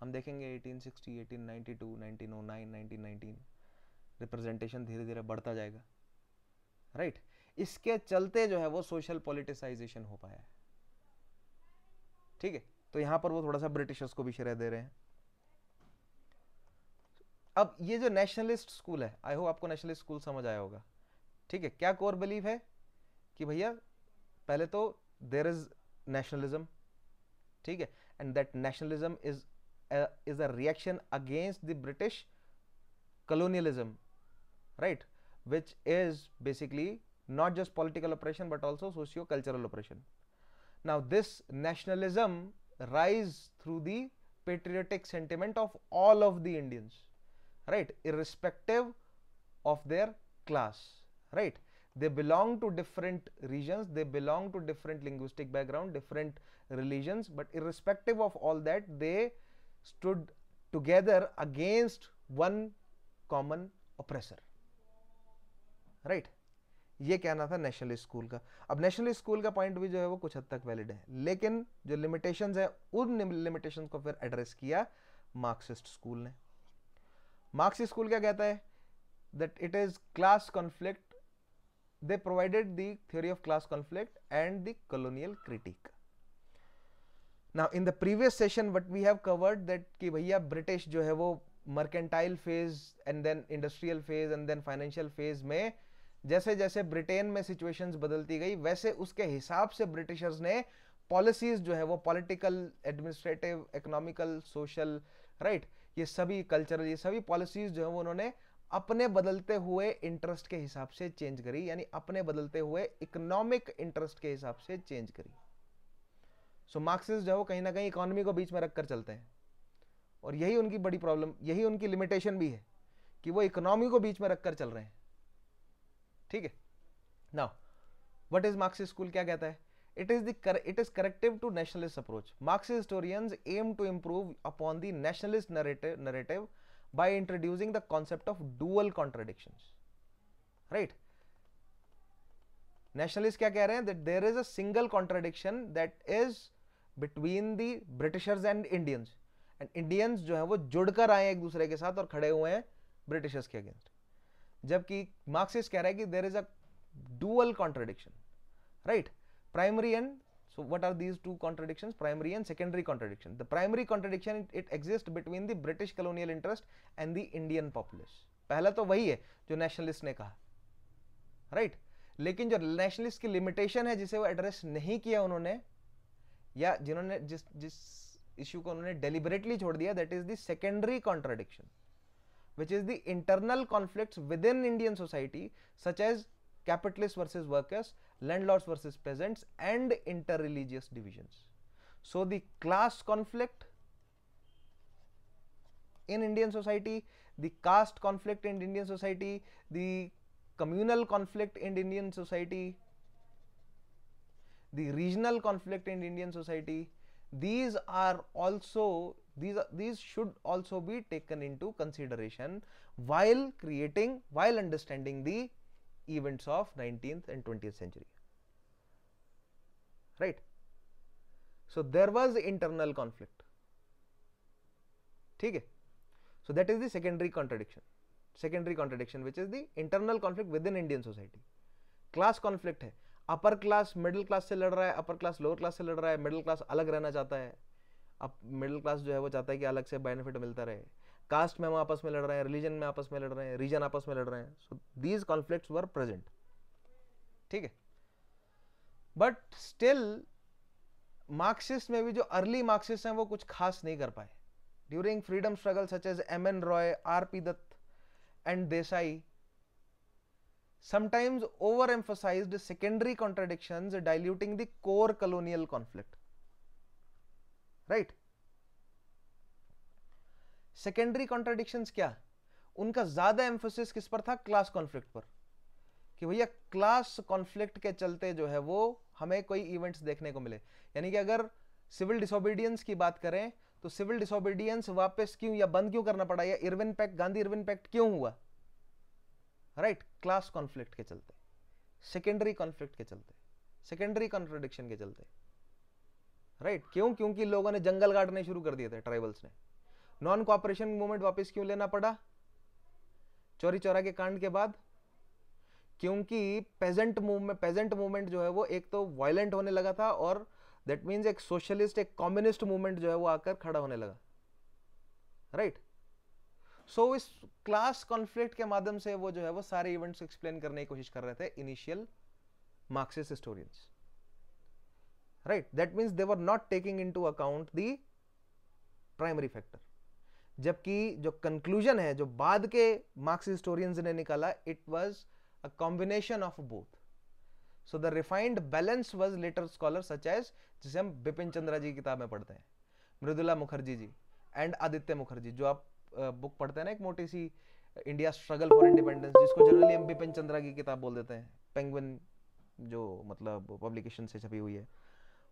हम देखेंगे 1860, 1892, 1909, 1919, रिप्रेजेंटेशन धीरे धीरे बढ़ता जाएगा, राइट। इसके चलते जो है वो सोशल पॉलिटिसाइजेशन हो पाया है, ठीक है। तो यहां पर वो थोड़ा सा ब्रिटिशर्स को भी श्रेय दे रहे हैं। अब ये जो नेशनलिस्ट स्कूल है, आई होप आपको नेशनलिस्ट स्कूल समझ आया होगा, ठीक है। क्या कोर बिलीफ है कि भैया पहले तो देयर इज नेशनलिज्म, ठीक है, and that nationalism is a reaction against the British colonialism, right, which is basically not just political oppression but also socio-cultural oppression. Now this nationalism rise through the patriotic sentiment of all of the Indians, right, irrespective of their class, right. They belong to different regions, they belong to different linguistic background, different religions, but irrespective of all that they stood together against one common oppressor, right. ये कहना था nationalist school का। अब nationalist school का point भी जो है वो कुछ हद तक वैलिड है, लेकिन जो लिमिटेशंस है उन लिमिटेशंस को फिर एड्रेस किया मार्क्सिस्ट स्कूल ने। मार्क्सिस्ट स्कूल क्या कहता है? That it is class conflict, they provided the theory of class conflict and the colonial critique. Now in the previous session what we have covered that कि भैया British जो है वो mercantile phase and then industrial phase and then financial phase में जैसे जैसे Britain में situations बदलती गई वैसे उसके हिसाब से ब्रिटिशर्स ने पॉलिसीज जो है वो political, administrative, economical, social, right, ये सभी कल्चरल, ये सभी पॉलिसीज जो है वो उन्होंने अपने बदलते हुए इंटरेस्ट के हिसाब से चेंज करी, यानी अपने बदलते हुए इकोनॉमिक इंटरेस्ट के हिसाब से चेंज करी. सो मार्क्सिस्ट जो है वो कहीं ना कहीं इकोनॉमी को बीच में रखकर चलते हैं और यही उनकी बड़ी प्रॉब्लम, यही उनकी लिमिटेशन भी है कि वो इकोनॉमी को बीच में रखकर चल रहे हैं. ठीक है. Now what is Marxist school, क्या कहता है? It is corrective to nationalist approach. Marxist historians aim to improve upon the nationalist narrative by introducing the concept of dual contradictions. Right? Nationalists क्या कह रहे हैं? That there is a single contradiction that is between the Britishers and Indians. And Indians जो है वो जुड़कर आए एक दूसरे के साथ और खड़े हुए हैं Britishers के अगेंस्ट. जबकि Marxist कह रहा है कि there is a dual contradiction. Right? Primary and, so what are these two contradictions? Primary and secondary contradiction. The primary contradiction it exists between the British colonial interest and the Indian populace. पहला तो वही है जो nationalist ने कहा, right right? लेकिन जो nationalist की लिमिटेशन है जिसे वो एड्रेस नहीं किया उन्होंने, या जिन्होंने जिस इश्यू को उन्होंने डेलिबरेटली छोड़ दिया, that is the secondary contradiction, which is the internal conflicts within Indian society, such as capitalists versus workers, landlords versus peasants, and interreligious divisions. So the class conflict in Indian society, the caste conflict in Indian society, the communal conflict in Indian society, the regional conflict in Indian society, these should also be taken into consideration while understanding the events of 19th and 20th century. Right? So there was internal conflict. ठीक है? So that is the secondary contradiction which is the internal conflict within Indian society. Class conflict है, upper class middle class से लड़ रहा है, upper class lower class से लड़ रहा है, मिडिल क्लास अलग रहना चाहता है, अब मिडिल क्लास जो है वो चाहता है कि अलग से बेनिफिट मिलता रहे, कास्ट में हम आपस में लड़ रहे हैं, रिलीजन में आपस में लड़ रहे हैं, रीजन आपस में लड़ रहे हैं. So these conflicts were present. ठीक है. बट स्टिल मार्क्सिस्ट में भी जो अर्ली मार्क्सिस्ट हैं वो कुछ खास नहीं कर पाए. During freedom struggle such as M N. Roy, R P. Dutt and Desai sometimes overemphasized secondary contradictions, diluting the core colonial conflict. Right? Secondary contradictions क्या, उनका ज्यादा एम्फोसिस किस पर था? क्लास कॉन्फ्लिक्ट पर, कि भैया क्लास कॉन्फ्लिक्ट के चलते जो है वो हमें कोई इवेंट्स देखने को मिले. यानी कि अगर सिविल डिसोबीडियंस की बात करें तो सिविल डिसोबीडियंस वापस क्यों या बंद क्यों करना पड़ा, या Irwin pact, Gandhi Irwin pact क्यों हुआ? राइट? क्लास कॉन्फ्लिक्ट के चलते, सेकेंडरी कॉन्फ्लिक्ट के चलते, सेकेंडरी कॉन्ट्राडिक्शन के चलते. राइट? क्यों? क्योंकि लोगों ने जंगल काटने शुरू कर दिए थे, ट्राइबल्स ने. नॉन कोऑपरेशन मूवमेंट वापस क्यों लेना पड़ा चौरी चौरा के कांड के बाद? क्योंकि पेजेंट मूवमेंट जो है वो एक तो वायलेंट होने लगा था, और दैट मींस एक सोशलिस्ट, एक कम्युनिस्ट मूवमेंट जो है वो आकर खड़ा होने लगा. राइट? सो इस क्लास कॉन्फ्लिक्ट के माध्यम से वो जो है वो सारे इवेंट्स एक्सप्लेन करने की कोशिश कर रहे थे initial Marxist historians. Right? That means they were not taking into account the primary factor. जबकि जो कंक्लूजन है जो बाद के मार्क्सिस्ट हिस्टोरियंस ने निकाला, it was a combination of both. So the refined balance was later scholar such as, जिसे हम बिपिन चंद्रा जी की किताब में पढ़ते हैं, मृदुला मुखर्जी जी एंड आदित्य मुखर्जी, जो आप बुक पढ़ते हैं ना, एक मोटी सी, इंडिया स्ट्रगल फॉर इंडिपेंडेंस, जिसको जनरली हम बिपिन चंद्रा की किताब बोल देते हैं, पेंगुइन जो मतलब पब्लिकेशन से छपी हुई है,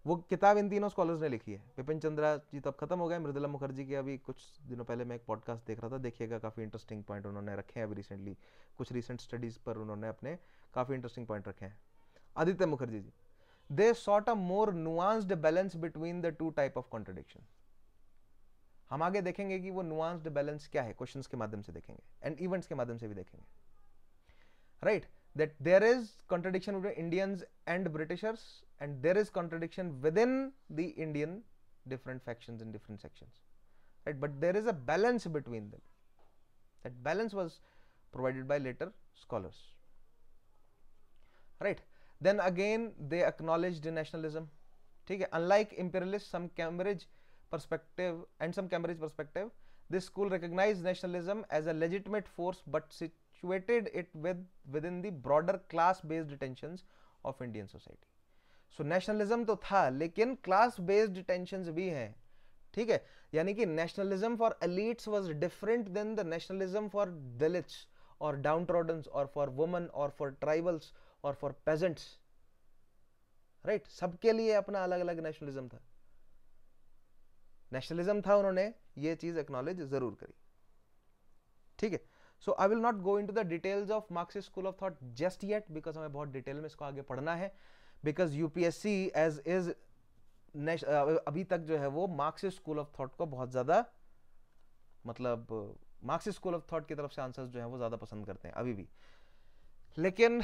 वो किताब इन तीनों स्कॉलर्स ने लिखी है. बिपिन चंद्रा जी तो अब खत्म हो गए, मृदुला मुखर्जी की अभी कुछ दिनों पहले मैं एक पॉडकास्ट देख रहा था, देखिएगा, काफ़ी इंटरेस्टिंग पॉइंट उन्होंने रखे हैं अभी रिसेंटली, कुछ रिसेंट स्टडीज पर उन्होंने अपने काफ़ी इंटरेस्टिंग पॉइंट रखे हैं. Aditya Mukherjee ji, they sought a more nuanced balance between the two type of contradiction. हम आगे देखेंगे कि वो नुआंस्ड बैलेंस क्या है, क्वेश्चंस के माध्यम से देखेंगे एंड इवेंट्स के माध्यम से भी देखेंगे, right, that there is contradiction between Indians and Britishers and there is contradiction within the Indian different factions in different sections, right, but there is a balance between them. That balance was provided by later scholars, right. Then again they acknowledged nationalism, ठीक है, unlike imperialists, some Cambridge perspective, this school recognized nationalism as a legitimate force but situated it within the broader class based tensions of Indian society. So nationalism तो था लेकिन class based tensions भी हैं, ठीक है, यानी कि nationalism for elites was different than the nationalism for Dalits और डाउनट्रोडन्स और फॉर वुमेन और फॉर ट्राइबल्स और फॉर पेजेंट्स, राइट, सबके लिए अपना अलग अलग नेशनलिज्म था, उन्होंने ये चीज एक्नॉलेज जरूर करी, ठीक है. So I will not go into the details of Marxist school of thought just yet, because हमें बहुत डिटेल में इसको आगे पढ़ना है, बिकॉज यूपीएससी एज इज अभी तक जो है वो मार्क्सिस्ट स्कूल ऑफ थॉट को बहुत ज्यादा, मतलब मार्क्सिस्ट स्कूल ऑफ थॉट की तरफ से आंसर्स जो है वो ज्यादा पसंद करते हैं अभी भी. लेकिन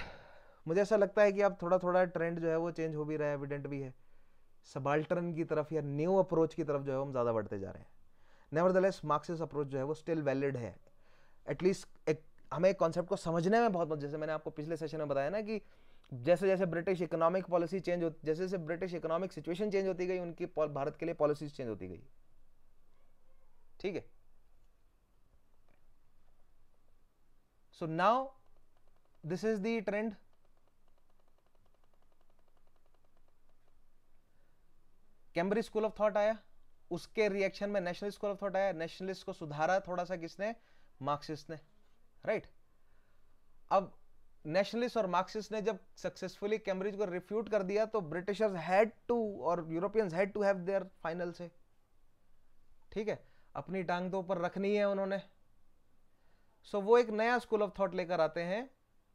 मुझे ऐसा लगता है कि अब थोड़ा थोड़ा ट्रेंड जो है वो चेंज हो भी रहा है, एविडेंट भी है, सबाल्टर्न की तरफ या न्यू अप्रोच की तरफ जो है हम ज्यादा बढ़ते जा रहे हैं. नेवरदलेस मार्क्सिस्ट अप्रोच जो है वो स्टिल वैलिड है, एटलीस्ट हमें कॉन्सेप्ट को समझने में बहुत, जैसे मैंने आपको पिछले सेशन में बताया ना कि जैसे जैसे ब्रिटिश इकोनॉमिक पॉलिसी चेंज होती, जैसे जैसे ब्रिटिश इकोनॉमिक सिचुएशन चेंज होती गई, उनकी भारत के लिए पॉलिसीज चेंज होती गई, ठीक है. So now this is the trend. Cambridge school of thought आया, उसके रिएक्शन में नेशनलिस्ट स्कूल ऑफ थॉट आया. नेशनलिस्ट को सुधारा थोड़ा सा किसने? मार्क्सिस्ट ने, राइट. अब नेशनलिस्ट और मार्क्सिस्ट ने जब सक्सेसफुली कैम्ब्रिज को रिफ्यूट कर दिया तो ब्रिटिशर्स हैड टू और Europeans had to have their final say, ठीक है, अपनी टांग तो ऊपर रखनी है उन्होंने. सो वो एक नया स्कूल ऑफ थॉट लेकर आते हैं,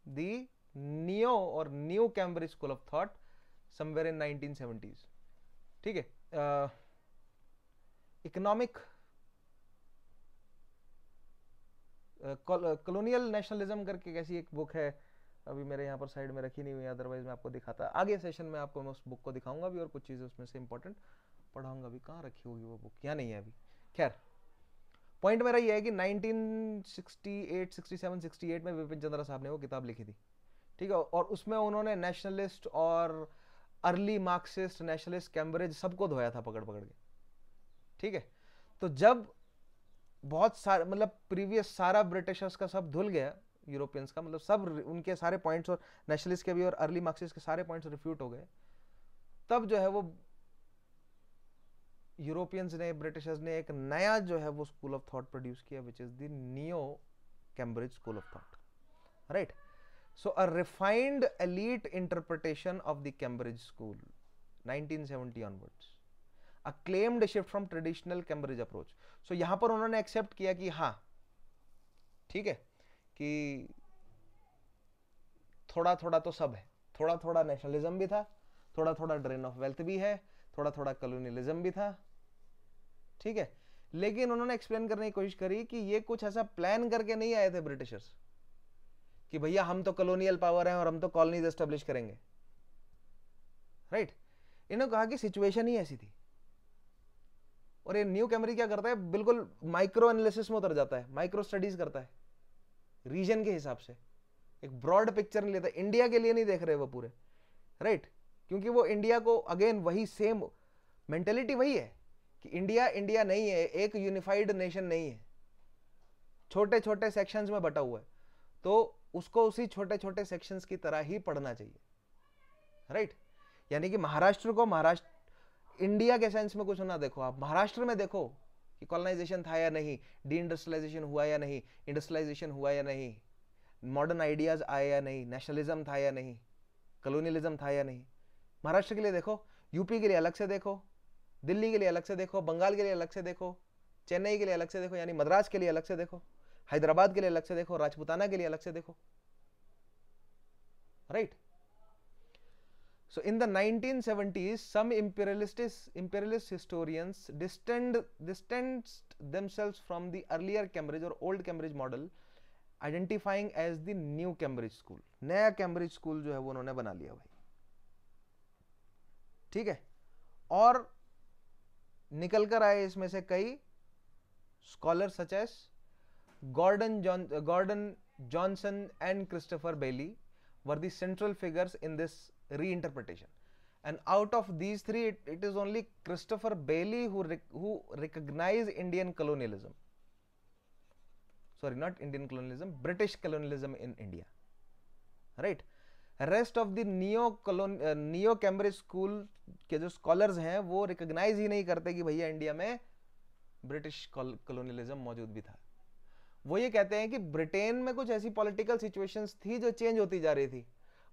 दी new Cambridge school of thought somewhere in 1970s, ठीक है. इकोनॉमिक कॉलोनियल नेशनलिज्म करके कैसी एक बुक है, अभी मेरे यहाँ पर साइड में रखी नहीं हुई है, अदरवाइज मैं आपको दिखाता, आगे सेशन में आपको मैं उस बुक को दिखाऊंगा भी और कुछ चीजें उसमें से इंपॉर्टेंट पढ़ाऊंगा भी. कहाँ रखी होगी वो बुक, क्या नहीं है अभी. खैर, पॉइंट मेरा ये है कि 1968, 67, 68 में विपिन चंद्रा साहब ने वो किताब लिखी थी, ठीक है, और उसमें उन्होंने नेशनलिस्ट और अर्ली मार्क्सिस्ट, नेशनलिस्ट, कैम्ब्रिज सबको धोया था पकड़ पकड़ के, ठीक है. तो जब बहुत सारे, मतलब प्रीवियस सारा ब्रिटिशर्स का सब धुल गया, यूरोपियंस का, मतलब सब उनके सारे पॉइंट्स और नेशनलिस्ट के भी और अर्ली मार्क्सिस्ट के सारे पॉइंट्स रिफ्यूट हो गए, तब जो है वो यूरोपियंस ने, ब्रिटिशर्स ने एक नया जो है वो स्कूल ऑफ थॉट प्रोड्यूस किया, which is the neo Cambridge school of thought, right. So a refined elite interpretation of the Cambridge school 1970 onwards, a claimed shift from traditional Cambridge approach. So यहां पर उन्होंने accept किया कि हाँ ठीक है कि थोड़ा थोड़ा तो सब है, थोड़ा थोड़ा नेशनलिज्म भी था, थोड़ा थोड़ा ड्रेन ऑफ वेल्थ भी है, थोड़ा थोड़ा कॉलोनियलिज्म भी था, ठीक है. लेकिन उन्होंने एक्सप्लेन करने की कोशिश करी कि ये कुछ ऐसा प्लान करके नहीं आए थे ब्रिटिशर्स कि भैया हम तो कॉलोनियल पावर हैं और हम तो कॉलोनीज एस्टेब्लिश करेंगे, राइट. इन्होंने कहा कि सिचुएशन ही ऐसी थी. और ये न्यू कैम्ब्रिज क्या करता है, बिल्कुल माइक्रो एनालिसिस में उतर जाता है, माइक्रो स्टडीज करता है रीजन के हिसाब से, एक ब्रॉड पिक्चर नहीं लेता, इंडिया के लिए नहीं देख रहे वो पूरे, राइट. क्योंकि वो इंडिया को अगेन वही सेम मेंटेलिटी वही है कि इंडिया इंडिया नहीं है, एक यूनिफाइड नेशन नहीं है, छोटे छोटे सेक्शंस में बटा हुआ है, तो उसको उसी छोटे छोटे सेक्शंस की तरह ही पढ़ना चाहिए, राइट. यानी कि महाराष्ट्र को महाराष्ट्र इंडिया के सेंस में कुछ ना देखो, आप महाराष्ट्र में देखो कि कॉलोनाइजेशन था या नहीं, डी इंडस्ट्रियलाइजेशन हुआ या नहीं, इंडस्ट्रियलाइजेशन हुआ या नहीं, मॉडर्न आइडियाज आए या नहीं, नेशनलिज्म था या नहीं, कॉलोनियलिज्म था या नहीं. महाराष्ट्र के लिए देखो, यूपी के लिए अलग से देखो, दिल्ली के लिए अलग से देखो, बंगाल के लिए अलग से देखो, चेन्नई के लिए अलग से देखो, यानी मद्रास के लिए अलग से देखो, हैदराबाद के लिए अलग से देखो, राजपुताना के लिए अलग से देखो, right. So in the 1970s, some imperialist historians distanced themselves from the earlier Cambridge or old Cambridge model, identifying as the new Cambridge school. नया Cambridge school जो है वो उन्होंने बना लिया भाई, ठीक है। और निकल कर आए इसमें से कई scholar such as Gordon Johnson and Christopher Bayly were the central figures in this reinterpretation, and out of these three it is only Christopher Bailey who recognized Indian colonialism, sorry not Indian colonialism, British colonialism in India, right? Rest of the neo Cambridge school के जो scholars हैं वो recognize ही नहीं करते कि भैया India में British colonialism मौजूद भी था। वो ये कहते हैं कि ब्रिटेन में कुछ ऐसी पॉलिटिकल सिचुएशंस थी जो चेंज होती जा रही थी,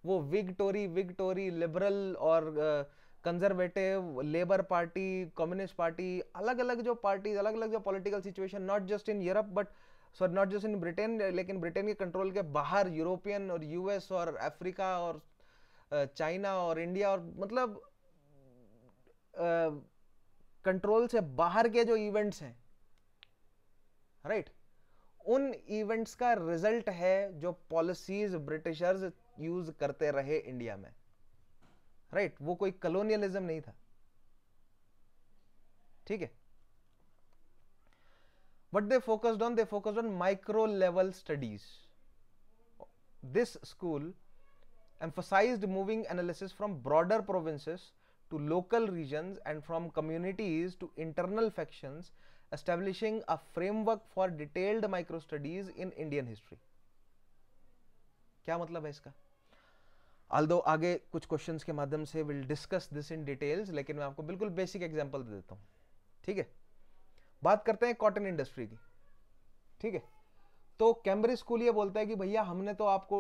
वो विक्टोरी लिबरल और conservative, labour party, communist party, अलग अलग जो पार्टीज, अलग अलग जो political situation, not just in Europe but sorry not just in Britain, लेकिन ब्रिटेन के कंट्रोल के बाहर यूरोपियन और यूएस और अफ्रीका और चाइना और इंडिया और मतलब कंट्रोल से बाहर के जो इवेंट्स हैं, राइट, उन इवेंट्स का रिजल्ट है जो पॉलिसीज ब्रिटिशर्स यूज करते रहे इंडिया में, राइट, वो कोई कॉलोनियलिज्म नहीं था, ठीक है। What they focused on micro level studies. This school emphasized moving analysis from broader provinces to local regions and from communities to internal factions, establishing a framework for detailed micro studies in Indian history. क्या मतलब है इसका? Although आगे कुछ questions के माध्यम से will discuss this in details, लेकिन मैं आपको बिल्कुल बेसिक एग्जांपल दे देता हूं, ठीक है। बात करते हैं कॉटन इंडस्ट्री की, ठीक है। तो कैम्ब्रिज स्कूल ये बोलता है कि भैया हमने तो आपको,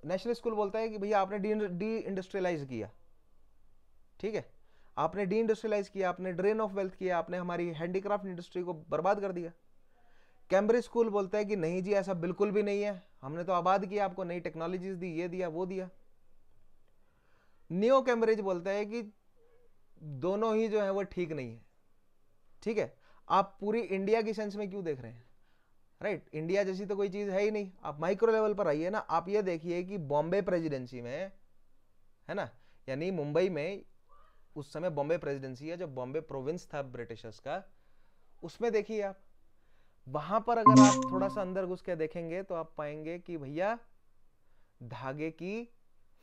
नेशनल स्कूल बोलता है कि भैया आपने डी इंडस्ट्रियलाइज किया, ठीक है, आपने डी इंडस्ट्रियलाइज किया, आपने ड्रेन ऑफ वेल्थ किया, आपने हमारी हैंडीक्राफ्ट इंडस्ट्री को बर्बाद कर दिया। कैम्ब्रिज स्कूल बोलता है कि नहीं जी ऐसा बिल्कुल भी नहीं है, हमने तो आबाद किया, आपको नई टेक्नोलॉजीज दी, ये दिया वो दिया। न्यू कैम्ब्रिज बोलता है कि दोनों ही जो है वो ठीक नहीं है, ठीक है। आप पूरी इंडिया की सेंस में क्यों देख रहे हैं, राइट, इंडिया जैसी तो कोई चीज है ही नहीं। आप माइक्रो लेवल पर आइए ना, आप ये देखिए कि बॉम्बे प्रेसिडेंसी में, है ना, यानी मुंबई में उस समय बॉम्बे प्रेसिडेंसी है, जो बॉम्बे प्रोविंस था ब्रिटिशर्स का, उसमें देखिए आप, वहां पर अगर आप थोड़ा सा अंदर घुस के देखेंगे तो आप पाएंगे कि भैया धागे की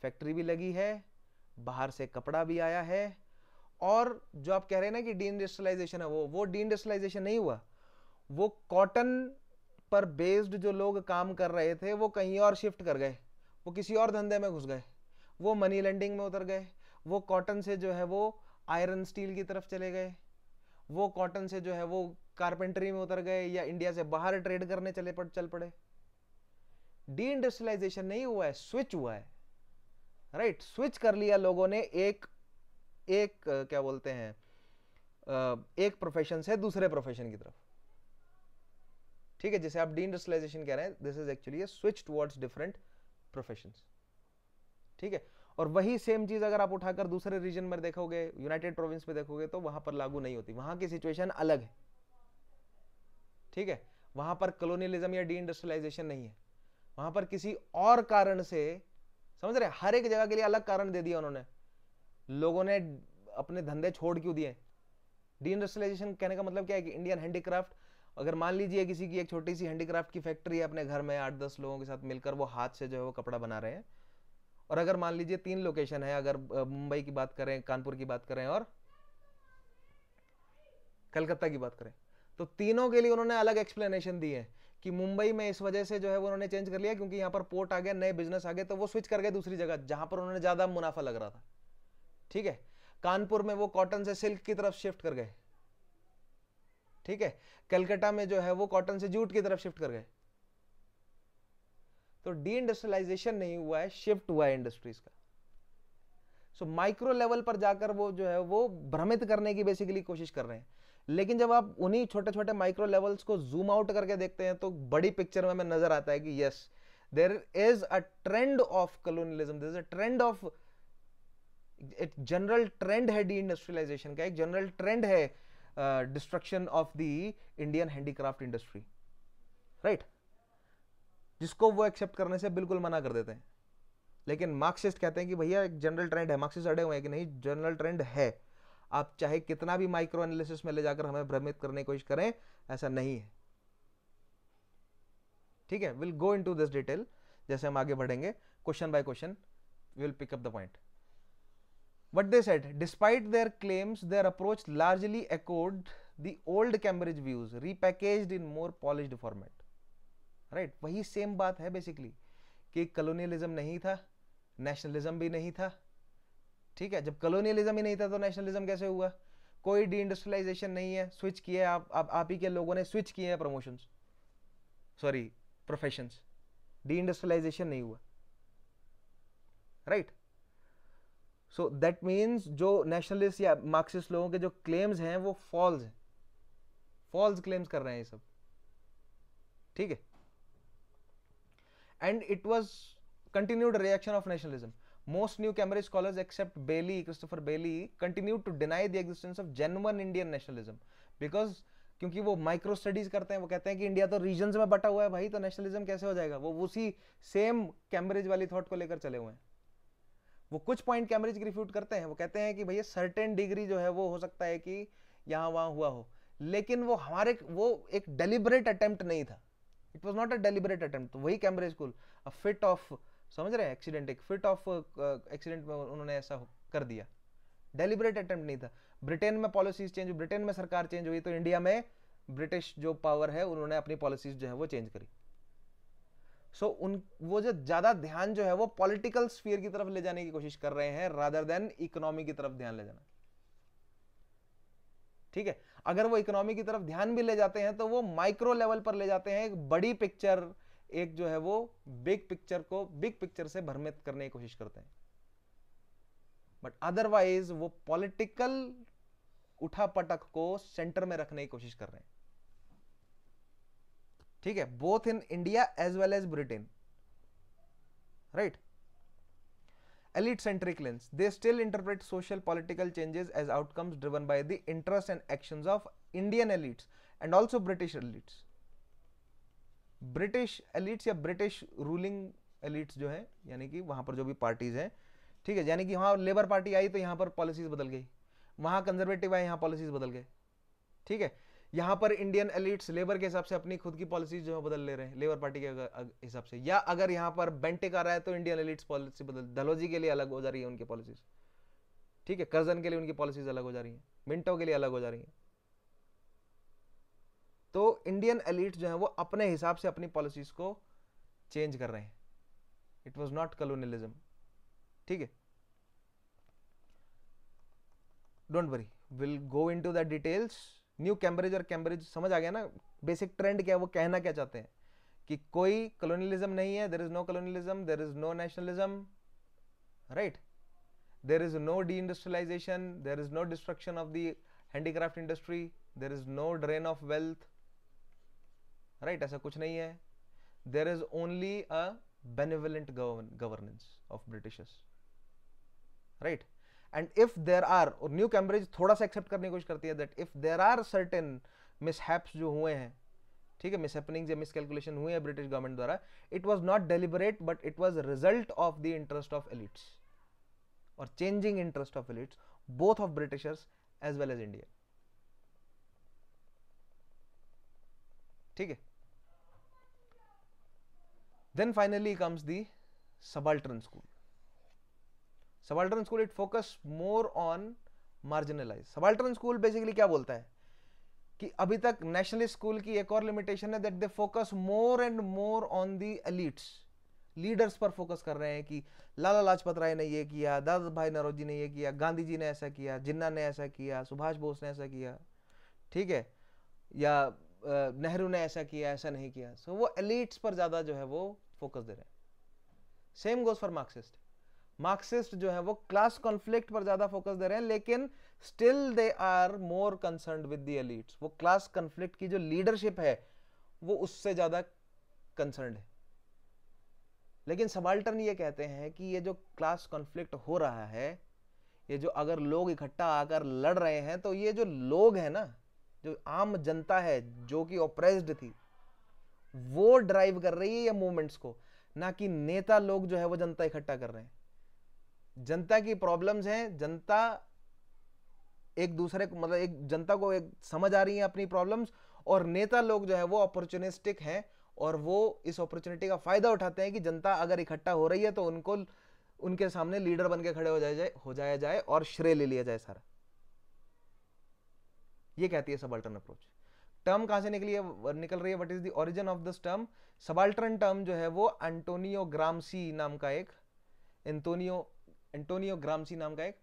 फैक्ट्री भी लगी है, बाहर से कपड़ा भी आया है, और जो आप कह रहे हैं ना कि डी इंडस्ट्रियलाइजेशन है, वो डी इंडस्ट्रियलाइजेशन नहीं हुआ, वो कॉटन पर बेस्ड जो लोग काम कर रहे थे वो कहीं और शिफ्ट कर गए, वो किसी और धंधे में घुस गए, वो मनी लेंडिंग में उतर गए, वो कॉटन से जो है वो आयरन स्टील की तरफ चले गए, वो कॉटन से जो है वो कारपेंटरी में उतर गए, या इंडिया से बाहर ट्रेड करने चल पड़े। डी इंडस्ट्रियलाइजेशन नहीं हुआ है, स्विच हुआ है, राइट, स्विच कर लिया लोगों ने एक क्या बोलते हैं, एक प्रोफेशन से दूसरे प्रोफेशन की तरफ, ठीक है, जैसे आप डी इंडस्ट्रियलाइजेशन कह रहे हैं, this is actually switch towards different professions, ठीक है। और वही सेम चीज अगर आप उठाकर दूसरे रीजन में देखोगे, यूनाइटेड प्रोविंस में देखोगे, तो वहां पर लागू नहीं होती, वहां की सिचुएशन अलग है, ठीक है, वहां पर कॉलोनियलिज्म या डी इंडस्ट्रियलाइजेशन नहीं है, वहां पर किसी और कारण से, समझ रहे, हर एक जगह के लिए अलग कारण दे दिया उन्होंने, लोगों ने अपने धंधे छोड़ क्यों दिए। डी इंडस्ट्रियलाइजेशन कहने का मतलब क्या है कि इंडियन हैंडीक्राफ्ट, अगर मान लीजिए किसी की एक छोटी सी हैंडीक्राफ्ट की फैक्ट्री है अपने घर में, 8-10 लोगों के साथ मिलकर वो हाथ से जो है वो कपड़ा बना रहे हैं, और अगर मान लीजिए 3 लोकेशन है, अगर मुंबई की बात करें, कानपुर की बात करें और कलकत्ता की बात करें, तो तीनों के लिए उन्होंने अलग एक्सप्लेनेशन दी है कि मुंबई में इस वजह से जो है वो उन्होंने चेंज कर लिया क्योंकि यहाँ पर पोर्ट आ गया, नए बिजनेस आ गए, तो वो स्विच कर गए दूसरी जगह जहां पर उन्होंने ज्यादा मुनाफा लग रहा था, ठीक है। कानपुर में वो कॉटन से सिल्क की तरफ शिफ्ट कर गए, ठीक है। कलकत्ता में जो है वो कॉटन से जूट की तरफ शिफ्ट कर गए। तो डी इंडस्ट्रियलाइजेशन नहीं हुआ है, शिफ्ट हुआ है इंडस्ट्रीज का। सो माइक्रो लेवल पर जाकर वो जो है वो भ्रमित करने की बेसिकली कोशिश कर रहे हैं, लेकिन जब आप उन्हीं छोटे छोटे माइक्रो लेवल्स को जूम आउट करके देखते हैं तो बड़ी पिक्चर में हमें नजर आता है कि yes, there is a trend of colonialism, there is a trend of एक जनरल ट्रेंड है डी इंडस्ट्रियलाइजेशन का, एक जनरल ट्रेंड है destruction of the Indian handicraft industry, right, जिसको वो एक्सेप्ट करने से बिल्कुल मना कर देते हैं। लेकिन मार्क्सिस्ट कहते हैं कि भैया एक जनरल ट्रेंड है, मार्क्सिस्ट अड़े हुए हैं कि नहीं जनरल ट्रेंड है, आप चाहे कितना भी माइक्रो एनालिसिस में ले जाकर हमें भ्रमित करने की कोशिश करें, ऐसा नहीं है। ठीक है, will go into this detail जैसे हम आगे बढ़ेंगे, question by question will pick up the point. What they said, despite their claims, their approach largely echoed the old Cambridge views, repackaged in more polished format. Right? वही same बात है basically कि colonialism नहीं था, nationalism भी नहीं था। ठीक है, जब कलोनियलिज्म ही नहीं था तो नेशनलिज्म कैसे हुआ? कोई डी इंडस्ट्रियलाइजेशन नहीं है, स्विच किए आप ही के लोगों ने स्विच किए हैं promotions, sorry professions, deindustrialization नहीं हुआ, राइट। सो दैट मीन्स जो नेशनलिस्ट या मार्क्सिस्ट लोगों के जो क्लेम्स हैं वो फॉल्स हैं, फॉल्स क्लेम्स कर रहे हैं ये सब। ठीक है, and it was continued reaction of nationalism. Most new Cambridge scholars except Bayly, Christopher Bayly, continued to deny the existence of genuine Indian nationalism, because क्योंकि वो माइक्रो स्टडीज करते हैं, वो कहते हैं कि इंडिया तो रीजन्स में बटा हुआ है भाई, तो नेशनलिज्म कैसे हो जाएगा? वो उसी सेम कैम्ब्रिज वाली थॉट को लेकर चले हुए हैं। वो कुछ पॉइंट कैम्ब्रिज की रिफ्यूट करते हैं, वो कहते हैं कि भैया सर्टेन डिग्री जो है वो हो सकता है कि यहां वहां हुआ हो, लेकिन वो हमारे वो एक डेलिबरेट अटेम्प्ट नहीं था, it was not a deliberate attempt. तो वही Cambridge school a fit of, समझ रहे हैं, एक्सीडेंट, एक फिट ऑफ एक्सीडेंट में उन्होंने ऐसा कर दिया, डेलिबरेट अटेम्प्ट नहीं था। ब्रिटेन में पॉलिसीज चेंज, ब्रिटेन में सरकार चेंज हुई, तो इंडिया में ब्रिटिश जो पावर है उन्होंने अपनी पॉलिसीज जो है वो चेंज करी। सो उन वो जो ज्यादा ध्यान जो है वो पॉलिटिकल स्फीयर की तरफ ले जाने की कोशिश कर रहे हैं रादर देन इकोनॉमी की तरफ ध्यान ले जाना। ठीक है, अगर वो इकोनॉमी की तरफ ध्यान भी ले जाते हैं तो वो माइक्रो लेवल पर ले जाते हैं, एक बड़ी पिक्चर, एक जो है वो बिग पिक्चर को बिग पिक्चर से भ्रमित करने की कोशिश करते हैं, बट अदरवाइज वो पॉलिटिकल उठापटक को सेंटर में रखने की कोशिश कर रहे हैं। ठीक है, both in India as well as Britain, right. elite centric lens, they still interpret social political changes as outcomes driven by the interests and actions of Indian elites and also British elites. British elites या British ruling elites जो है, यानी कि वहां पर जो भी parties हैं, ठीक है, यानी कि वहां लेबर पार्टी आई तो यहां पर पॉलिसीज बदल गई, वहां कंजर्वेटिव आए यहां पॉलिसीज बदल गए। ठीक है, यहां पर इंडियन एलिट्स लेबर के हिसाब से अपनी खुद की पॉलिसीज जो है बदल ले रहे हैं लेबर पार्टी के हिसाब से, या अगर यहां पर बेंटिक आ रहा है तो इंडियन एलिट्स पॉलिसी बदल, डलहौजी के लिए अलग हो जा रही है उनकी पॉलिसीज, ठीक है, कर्जन के लिए उनकी पॉलिसीज अलग हो जा रही हैं, मिंटो के लिए अलग हो जा रही हैं। तो इंडियन एलिट्स जो है वो अपने हिसाब से अपनी पॉलिसीज को चेंज कर रहे हैं, इट वॉज नॉट कलोनियलिज्म। ठीक है, don't worry, will go into the details. New Cambridge और कैम्ब्रिज समझ आ गया ना, बेसिक ट्रेंड क्या है, वो कहना क्या चाहते हैं कि कोई कॉलोनियलिज्म नहीं है, there is no colonialism, there is no nationalism, right, there is no deindustrialization, there is no destruction of the handicraft industry, there is no drain of wealth, right, ऐसा कुछ नहीं है। There is only a benevolent governance of Britishers, right. And if there are, और new Cambridge थोड़ा सा accept करने की कोशिश करती है that if there are certain mishaps जो हुए हैं, ठीक है, मिसहैपनिंग्स या मिसकैलकुलेशन हुए हैं ब्रिटिश गवर्नमेंट द्वारा, it was not deliberate but it was a result of the interest of elites or changing interest of elites, both of Britishers as well as India। ठीक है, then finally comes the subaltern school। Subaltern school, it focus more on marginalized। Subaltern school basically क्या बोलता है कि अभी तक nationalist school की एक और लिमिटेशन है, that they focus more and more on the elites, leaders पर फोकस कर रहे हैं कि लाला लाजपत राय ने ये किया, दादा भाई नौरोजी ने ये किया, गांधी जी ने ऐसा किया, जिन्ना ने ऐसा किया, सुभाष बोस ने ऐसा किया, ठीक है, या नेहरू ने ऐसा किया, ऐसा नहीं किया। सो वो एलिट्स पर ज्यादा जो है वो फोकस दे रहे हैं। Same goes for Marxist. Marxist जो है वो क्लास कॉन्फ्लिक्ट पर ज्यादा फोकस दे रहे हैं, लेकिन still they are more concerned with the elites. वो क्लास कॉन्फ्लिक्ट की जो लीडरशिप है वो उससे ज्यादा कंसर्न्ड है। लेकिन सबाल्टर्न ये कहते हैं कि ये जो क्लास कॉन्फ्लिक्ट हो रहा है ये जो अगर लोग इकट्ठा आकर लड़ रहे हैं तो ये जो लोग हैं ना, जो आम जनता है जो कि ऑप्रेस्ड थी, वो ड्राइव कर रही है ये मूवमेंट्स को, ना कि नेता लोग जो है वो जनता इकट्ठा कर रहे हैं। जनता की प्रॉब्लम्स हैं, जनता एक दूसरे को, मतलब एक जनता को एक समझ आ रही है अपनी प्रॉब्लम्स, और नेता लोग जो है वो अपॉर्चुनिस्टिक हैं और वो इस अपॉर्चुनिटी का फायदा उठाते हैं कि जनता अगर इकट्ठा हो रही है तो उनको उनके सामने लीडर बन के खड़े हो जाया जाए और श्रेय ले लिया जाए सारा। ये कहती है सबाल्टर्न अप्रोच। टर्म कहां से निकल रही है, what is the origin of this term? Subaltern term जो है वो एंटोनियो ग्राम्सी नाम का एक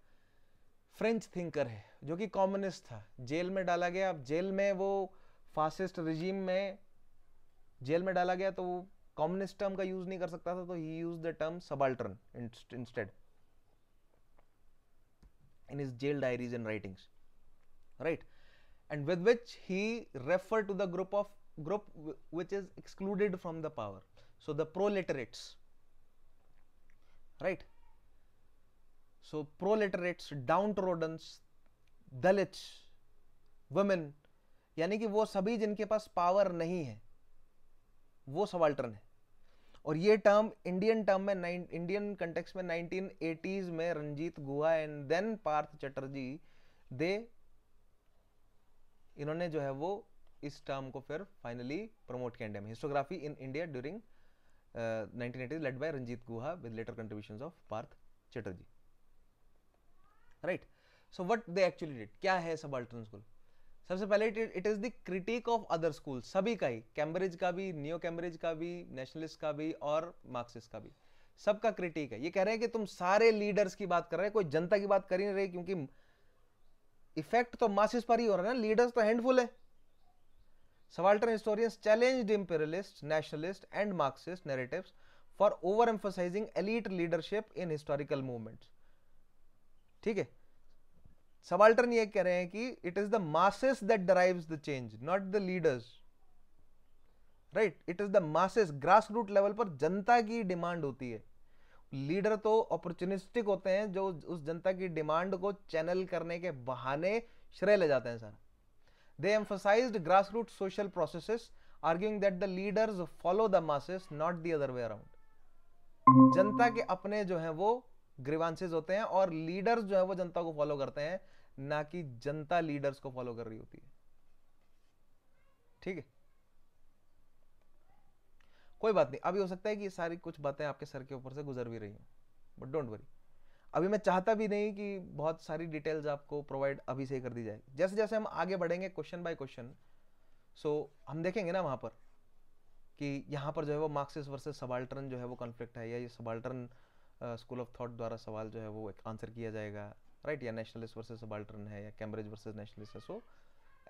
फ्रेंच थिंकर है जो कि कम्युनिस्ट था, जेल में डाला गया। अब जेल में वो फासिस्ट रिजीम में जेल में डाला गया तो वो कम्युनिस्ट टर्म का यूज नहीं कर सकता था, तो he use the term subaltern instead in his jail diaries and writings, right? And with which he referred to the group which is excluded from the power, so the proletariats, right? So proletariats, downtrodden, dalits, women, यानी कि वो सभी जिनके पास power नहीं है वो subaltern है। और ये टर्म इंडियन कंटेक्स्ट में 1980s में रंजीत गुहा एंड देन पार्थ चटर्जी इन्होंने जो है वो इस टर्म को फिर फाइनली प्रमोट किया इंडिया में। Historiography in India during 1980s led by Ranjit Guha with later contributions of Partha Chatterjee, right? So what they actually did, क्या है सबाल्टर्न स्कूल? सबसे पहले it is the critique of other school, सभी का ही, कैम्ब्रिज का भी, नियो कैम्ब्रिज का भी, नेशनलिस्ट का भी और मार्क्सिस्ट का भी, सबका क्रिटिक है। ये कह रहे हैं कि तुम सारे लीडर्स की बात कर रहे हैं, कोई जनता की बात कर ही नहीं रहे, क्योंकि इफेक्ट तो मासेस पर ही हो रहा है ना, लीडर्स तो हैंडफुल है। Subaltern historians challenged imperialist, nationalist and Marxist narratives for over emphasising elite leadership in historical movements. ठीक है, सबाल्टर्न ये कह रहे हैं कि it is the masses that drives the change, not the leaders, right? It is the masses, grass root level पर जनता की डिमांड होती है। लीडर तो अपॉर्चुनिस्टिक होते हैं जो उस जनता की डिमांड को चैनल करने के बहाने श्रेय ले जाते हैं सारा। They emphasised grass root social processes, arguing that the leaders follow the masses, not the other way around. जनता के अपने जो है वो ग्रीवांसेस होते हैं और लीडर्स जो है वो जनता को फॉलो करते हैं, ना कि जनता लीडर्स को फॉलो कर रही होती है। ठीक है, कोई बात नहीं, अभी हो सकता है कि सारी कुछ बातें आपके सर के ऊपर से गुजर भी रही हो, बट डोंट वरी। अभी मैं चाहता भी नहीं कि बहुत सारी डिटेल्स आपको प्रोवाइड अभी से ही कर दी जाए। जैसे जैसे हम आगे बढ़ेंगे क्वेश्चन बाय क्वेश्चन, सो हम देखेंगे ना वहां पर कि यहां पर जो है वो मार्क्सिस्ट वर्सेस सबाल्टर्न जो है वो कॉन्फ्लिक्ट है, या ये सबाल्टर्न स्कूल ऑफ थॉट द्वारा सवाल जो है वो आंसर किया जाएगा, राइट? या नेशनलिस्ट वर्सेस सबाल्टर्न है, या कैम्ब्रिज वर्सेस नेशनलिस्ट है। So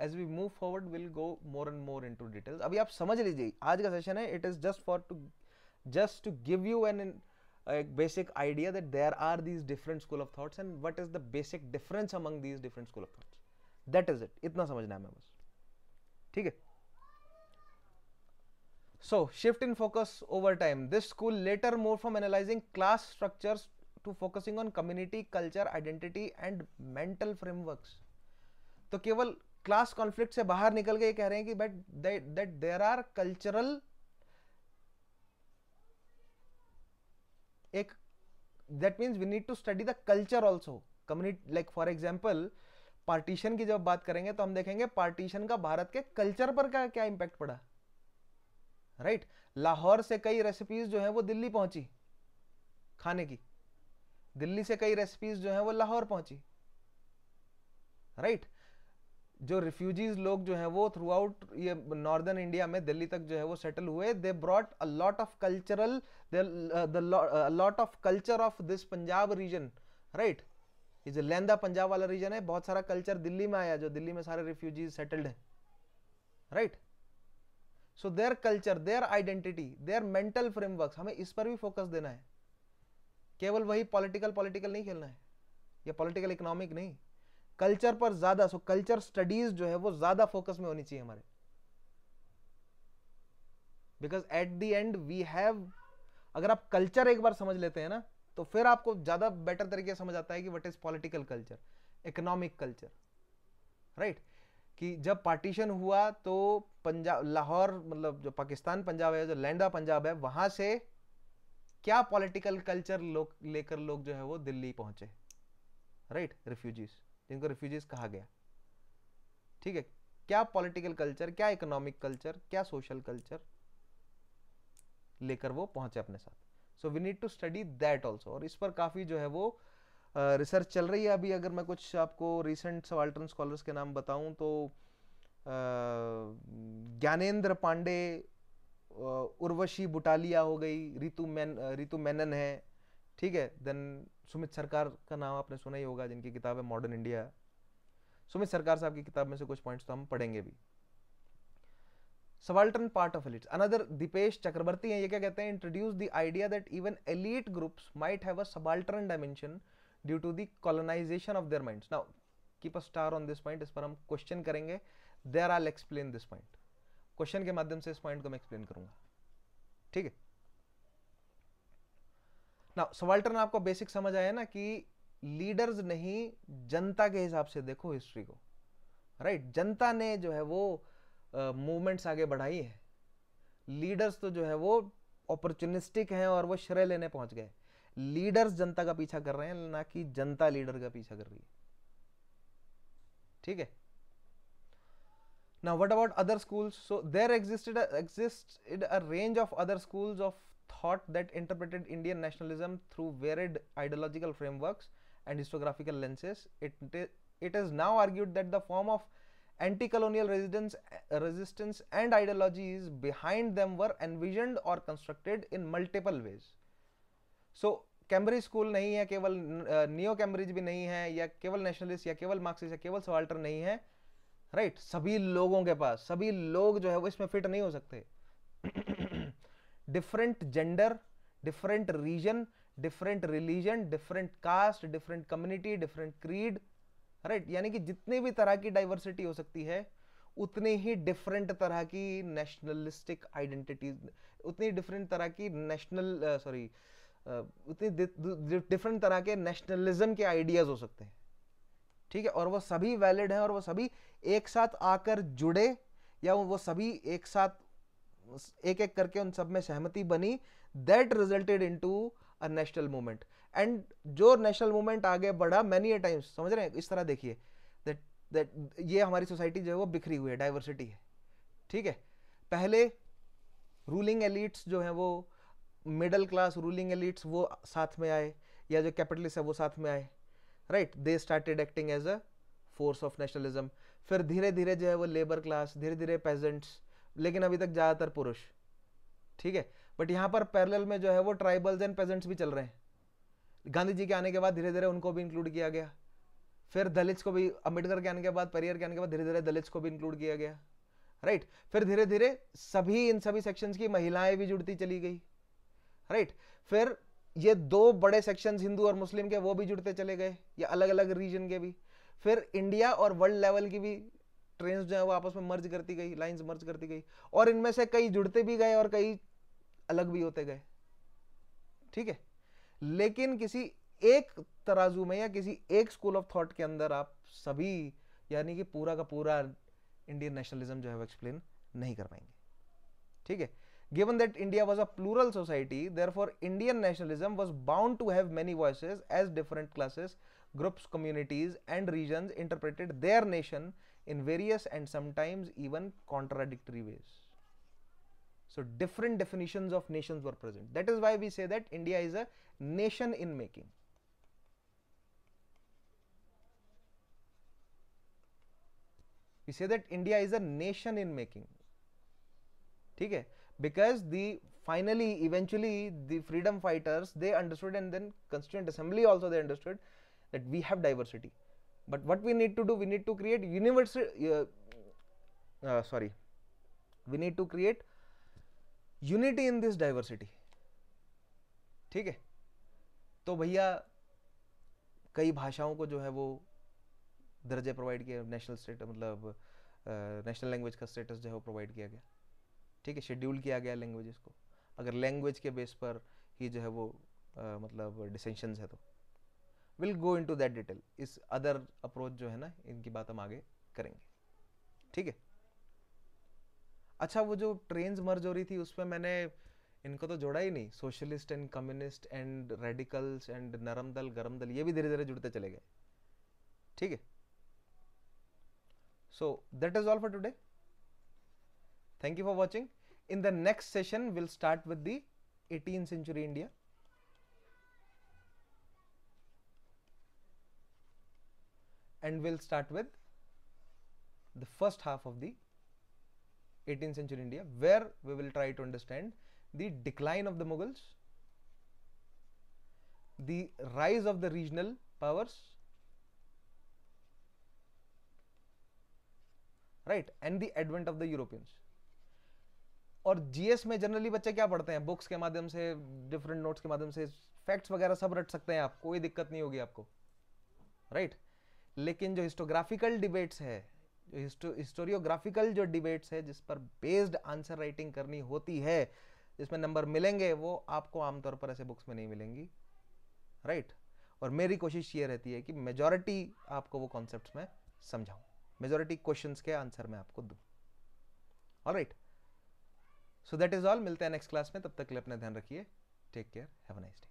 as we move forward will go more and more into details. अभी आप समझ लीजिए आज का सेशन है, it is just to give you an basic idea that there are these different school of thoughts and what is the basic difference among these different school of thoughts, that is it. इतना समझना है हमें बस, ठीक है? So, shift in focus over time. This school later moved from analyzing class structures to focusing on community, culture, identity and mental frameworks. तो केवल class conflict से बाहर निकल के कह रहे हैं कि that there are cultural that means we need to study the culture also. Community, like for example, partition की जब बात करेंगे तो हम देखेंगे पार्टीशन का भारत के कल्चर पर क्या इंपैक्ट पड़ा, राइट? लाहौर से कई रेसिपीज जो है वो दिल्ली पहुंची खाने की, दिल्ली से कई रेसिपीज जो है वो लाहौर पहुंची, राइट? जो रिफ्यूजीज लोग जो है वो थ्रू आउट ये नॉर्दर्न इंडिया में दिल्ली तक जो है वो सेटल हुए, they brought a lot of cultural lot of culture of this Punjab region, right? ये जो लैंदा पंजाब वाला रीजन है, बहुत सारा कल्चर दिल्ली में आया, जो दिल्ली में सारे रिफ्यूजीज सेटल्ड है, right? So their culture, their identity, their mental frameworks, हमें इस पर भी फोकस देना है। केवल वही पॉलिटिकल नहीं खेलना है, या पॉलिटिकल इकोनॉमिक नहीं, कल्चर पर ज्यादा। सो कल्चर स्टडीज जो है वो ज्यादा फोकस में होनी चाहिए हमारे, because at the end we have, अगर आप कल्चर एक बार समझ लेते हैं ना तो फिर आपको ज़्यादा बेटर तरीके से समझ आता है कि what is political culture, economic culture, right. कि जब पार्टीशन हुआ तो पंजाब, लाहौर, मतलब जो पाकिस्तान पंजाब है, जो लैंड ऑफ पंजाब है, वहां से क्या पॉलिटिकल कल्चर लेकर लोग जो है वो दिल्ली पहुंचे, राइट, रिफ्यूजीज, जिनको रिफ्यूजीज कहा गया, ठीक है। क्या पॉलिटिकल कल्चर, क्या इकोनॉमिक कल्चर, क्या सोशल कल्चर लेकर वो पहुंचे अपने साथ। So we need to study that also, और इस पर काफी जो है वो रिसर्च चल रही है अभी। अगर मैं कुछ आपको रिसेंट सबाल्टर्न स्कॉलर्स के नाम बताऊं तो ज्ञानेंद्र पांडे, उर्वशी बुटालिया हो गई, रितु मेनन है, ठीक है। देन सुमित सरकार का नाम आपने सुना ही होगा, जिनकी किताब है मॉडर्न इंडिया। सुमित सरकार साहब की किताब में से कुछ पॉइंट्स तो हम पढ़ेंगे भी। Subaltern part of elites, another Dipesh Chakrabarty है, ये क्या कहते हैं, introduce the idea that even elite groups might have a subaltern dimension due to the colonisation of their minds. Now keep a star on this point, इस पर हम question करेंगे, there I will explain this point. Question के माध्यम से इस point को मैं एक्सप्लेन करूंगा, ठीक है। नाउ सबाल्टर्न आपको बेसिक समझ आया ना, कि लीडर्स नहीं, जनता के हिसाब से देखो हिस्ट्री को, राइट। जनता ने जो है वो मूवमेंट्स आगे बढ़ाई है, लीडर्स तो जो है वो अपॉर्चुनिस्टिक हैं और वो श्रेय लेने पहुंच गए। लीडर्स जनता का पीछा कर रहे हैं, ना कि जनता लीडर का पीछा कर रही है, ठीक है। Now what about other schools? So there existed a range of other schools of thought that interpreted Indian nationalism through varied ideological frameworks and historiographical lenses. It is now argued that the form of anti-colonial resistance and ideologies behind them were envisioned or constructed in multiple ways. So Cambridge school नहीं है केवल, neo Cambridge भी नहीं है, या केवल nationalist या केवल मार्क्सिस्ट या केवल सबाल्टर्न नहीं है, राइट। सभी लोगों के पास, सभी लोग जो है वो इसमें फिट नहीं हो सकते। Different gender, different region, different religion, different caste, different community, different creed, right. यानी कि जितनी भी तरह की डाइवर्सिटी हो सकती है, उतनी ही डिफरेंट तरह की नेशनलिस्टिक आइडेंटिटीज, उतनी डिफरेंट तरह की उतनी डिफरेंट तरह के नेशनलिज्म के आइडियाज हो सकते हैं, ठीक है। और वो सभी वैलिड हैं, और वो सभी एक साथ आकर जुड़े, या वो सभी एक साथ एक एक करके उन सब में सहमति बनी, that resulted into a national movement. And जो नेशनल मूवमेंट आगे बढ़ा मैनी ए टाइम्स, समझ रहे हैं, इस तरह देखिए, दैट ये हमारी सोसाइटी जो है वो बिखरी हुई है, डाइवर्सिटी है, ठीक है। पहले रूलिंग एलिट्स जो है वो, मिडिल क्लास रूलिंग एलिट्स वो साथ में आए, या जो कैपिटलिस्ट है वो साथ में आए, right. They started acting as a force of nationalism. फिर धीरे धीरे जो है वो लेबर क्लास, धीरे धीरे पेजेंट्स, लेकिन अभी तक ज्यादातर पुरुष, ठीक है। बट यहाँ पर पैरेलल में जो है वो ट्राइबल्स एंड पेजेंट्स भी चल रहे हैं। गांधी जी के आने के बाद धीरे धीरे उनको भी इंक्लूड किया गया। फिर दलित्स को भी, अम्बेडकर के आने के बाद, परियर के आने के बाद धीरे धीरे दलित्स को भी इंक्लूड किया गया, राइट। फिर धीरे धीरे सभी, इन सभी सेक्शंस की महिलाएं भी जुड़ती चली गई, राइट। फिर ये दो बड़े सेक्शंस हिंदू और मुस्लिम के, वो भी जुड़ते चले गए, या अलग अलग रीजन के भी। फिर इंडिया और वर्ल्ड लेवल की भी ट्रेन्स जो है वो आपस में मर्ज करती गई, लाइंस मर्ज करती गई, और इनमें से कई जुड़ते भी गए और कई अलग भी होते गए, ठीक है। लेकिन किसी एक तराजू में या किसी एक स्कूल ऑफ थॉट के अंदर आप सभी, यानी कि पूरा का पूरा इंडियन नेशनलिज्म जो है वो एक्सप्लेन नहीं कर पाएंगे, ठीक है। Given that India was a plural society, therefore Indian nationalism was bound to have many voices as different classes, groups, communities and regions interpreted their nation in various and sometimes even contradictory ways. So different definitions of nations were present. That is why we say that India is a nation in making. We say that India is a nation in making, ठीक है। Because eventually the freedom fighters, they understood, and then Constituent Assembly also they understood that we have diversity, but what we need to do, we need to create universal, we need to create unity in this diversity, ठीक है। तो भैया कई भाषाओं को जो है वो दर्जे प्रोवाइड किया, नेशनल स्टेटस, मतलब नेशनल लैंग्वेज का स्टेटस जो है वो प्रोवाइड किया गया, ठीक है। शेड्यूल किया गया लैंग्वेजेस को। अगर लैंग्वेज के बेस पर ही जो है वो मतलब डिसेंशंस है तो will go into that detail. इस अदर अप्रोच जो है ना, इनकी बात हम आगे करेंगे. ठीक है. अच्छा, वो जो ट्रेन्स मर्ज हो रही थी उसमें मैंने इनको तो जोड़ा ही नहीं. Socialist and communist and radicals and नरम दल गरम दल, ये भी धीरे धीरे जुड़ते चले गए. ठीक है. So that is all for today. Thank you for watching. In the next session, we'll start with the 18th century India. And we'll start with the first half of the 18th century India, where we will try to understand the decline of the Mughals, the rise of the regional powers, right, and the advent of the Europeans. और GS में generally बच्चे क्या पढ़ते हैं, books के माध्यम से, different notes के माध्यम से फैक्ट्स वगैरह सब रट सकते हैं आप, कोई दिक्कत नहीं होगी आपको, राइट. लेकिन जो हिस्टोग्राफिकल डिबेट्स है, जो हिस्टोरियोग्राफिकल जो डिबेट्स है, जिस पर बेस्ड आंसर राइटिंग करनी होती है, जिसमें नंबर मिलेंगे, वो आपको आमतौर पर ऐसे बुक्स में नहीं मिलेंगी, राइट. और मेरी कोशिश ये रहती है कि मेजॉरिटी आपको वो कॉन्सेप्ट्स में समझाऊं, मेजॉरिटी क्वेश्चंस के आंसर मैं आपको दूं. Alright. So that is all. मिलते हैं नेक्स्ट क्लास में. तब तक के लिए अपना ध्यान रखिए. Take care. Have a nice day.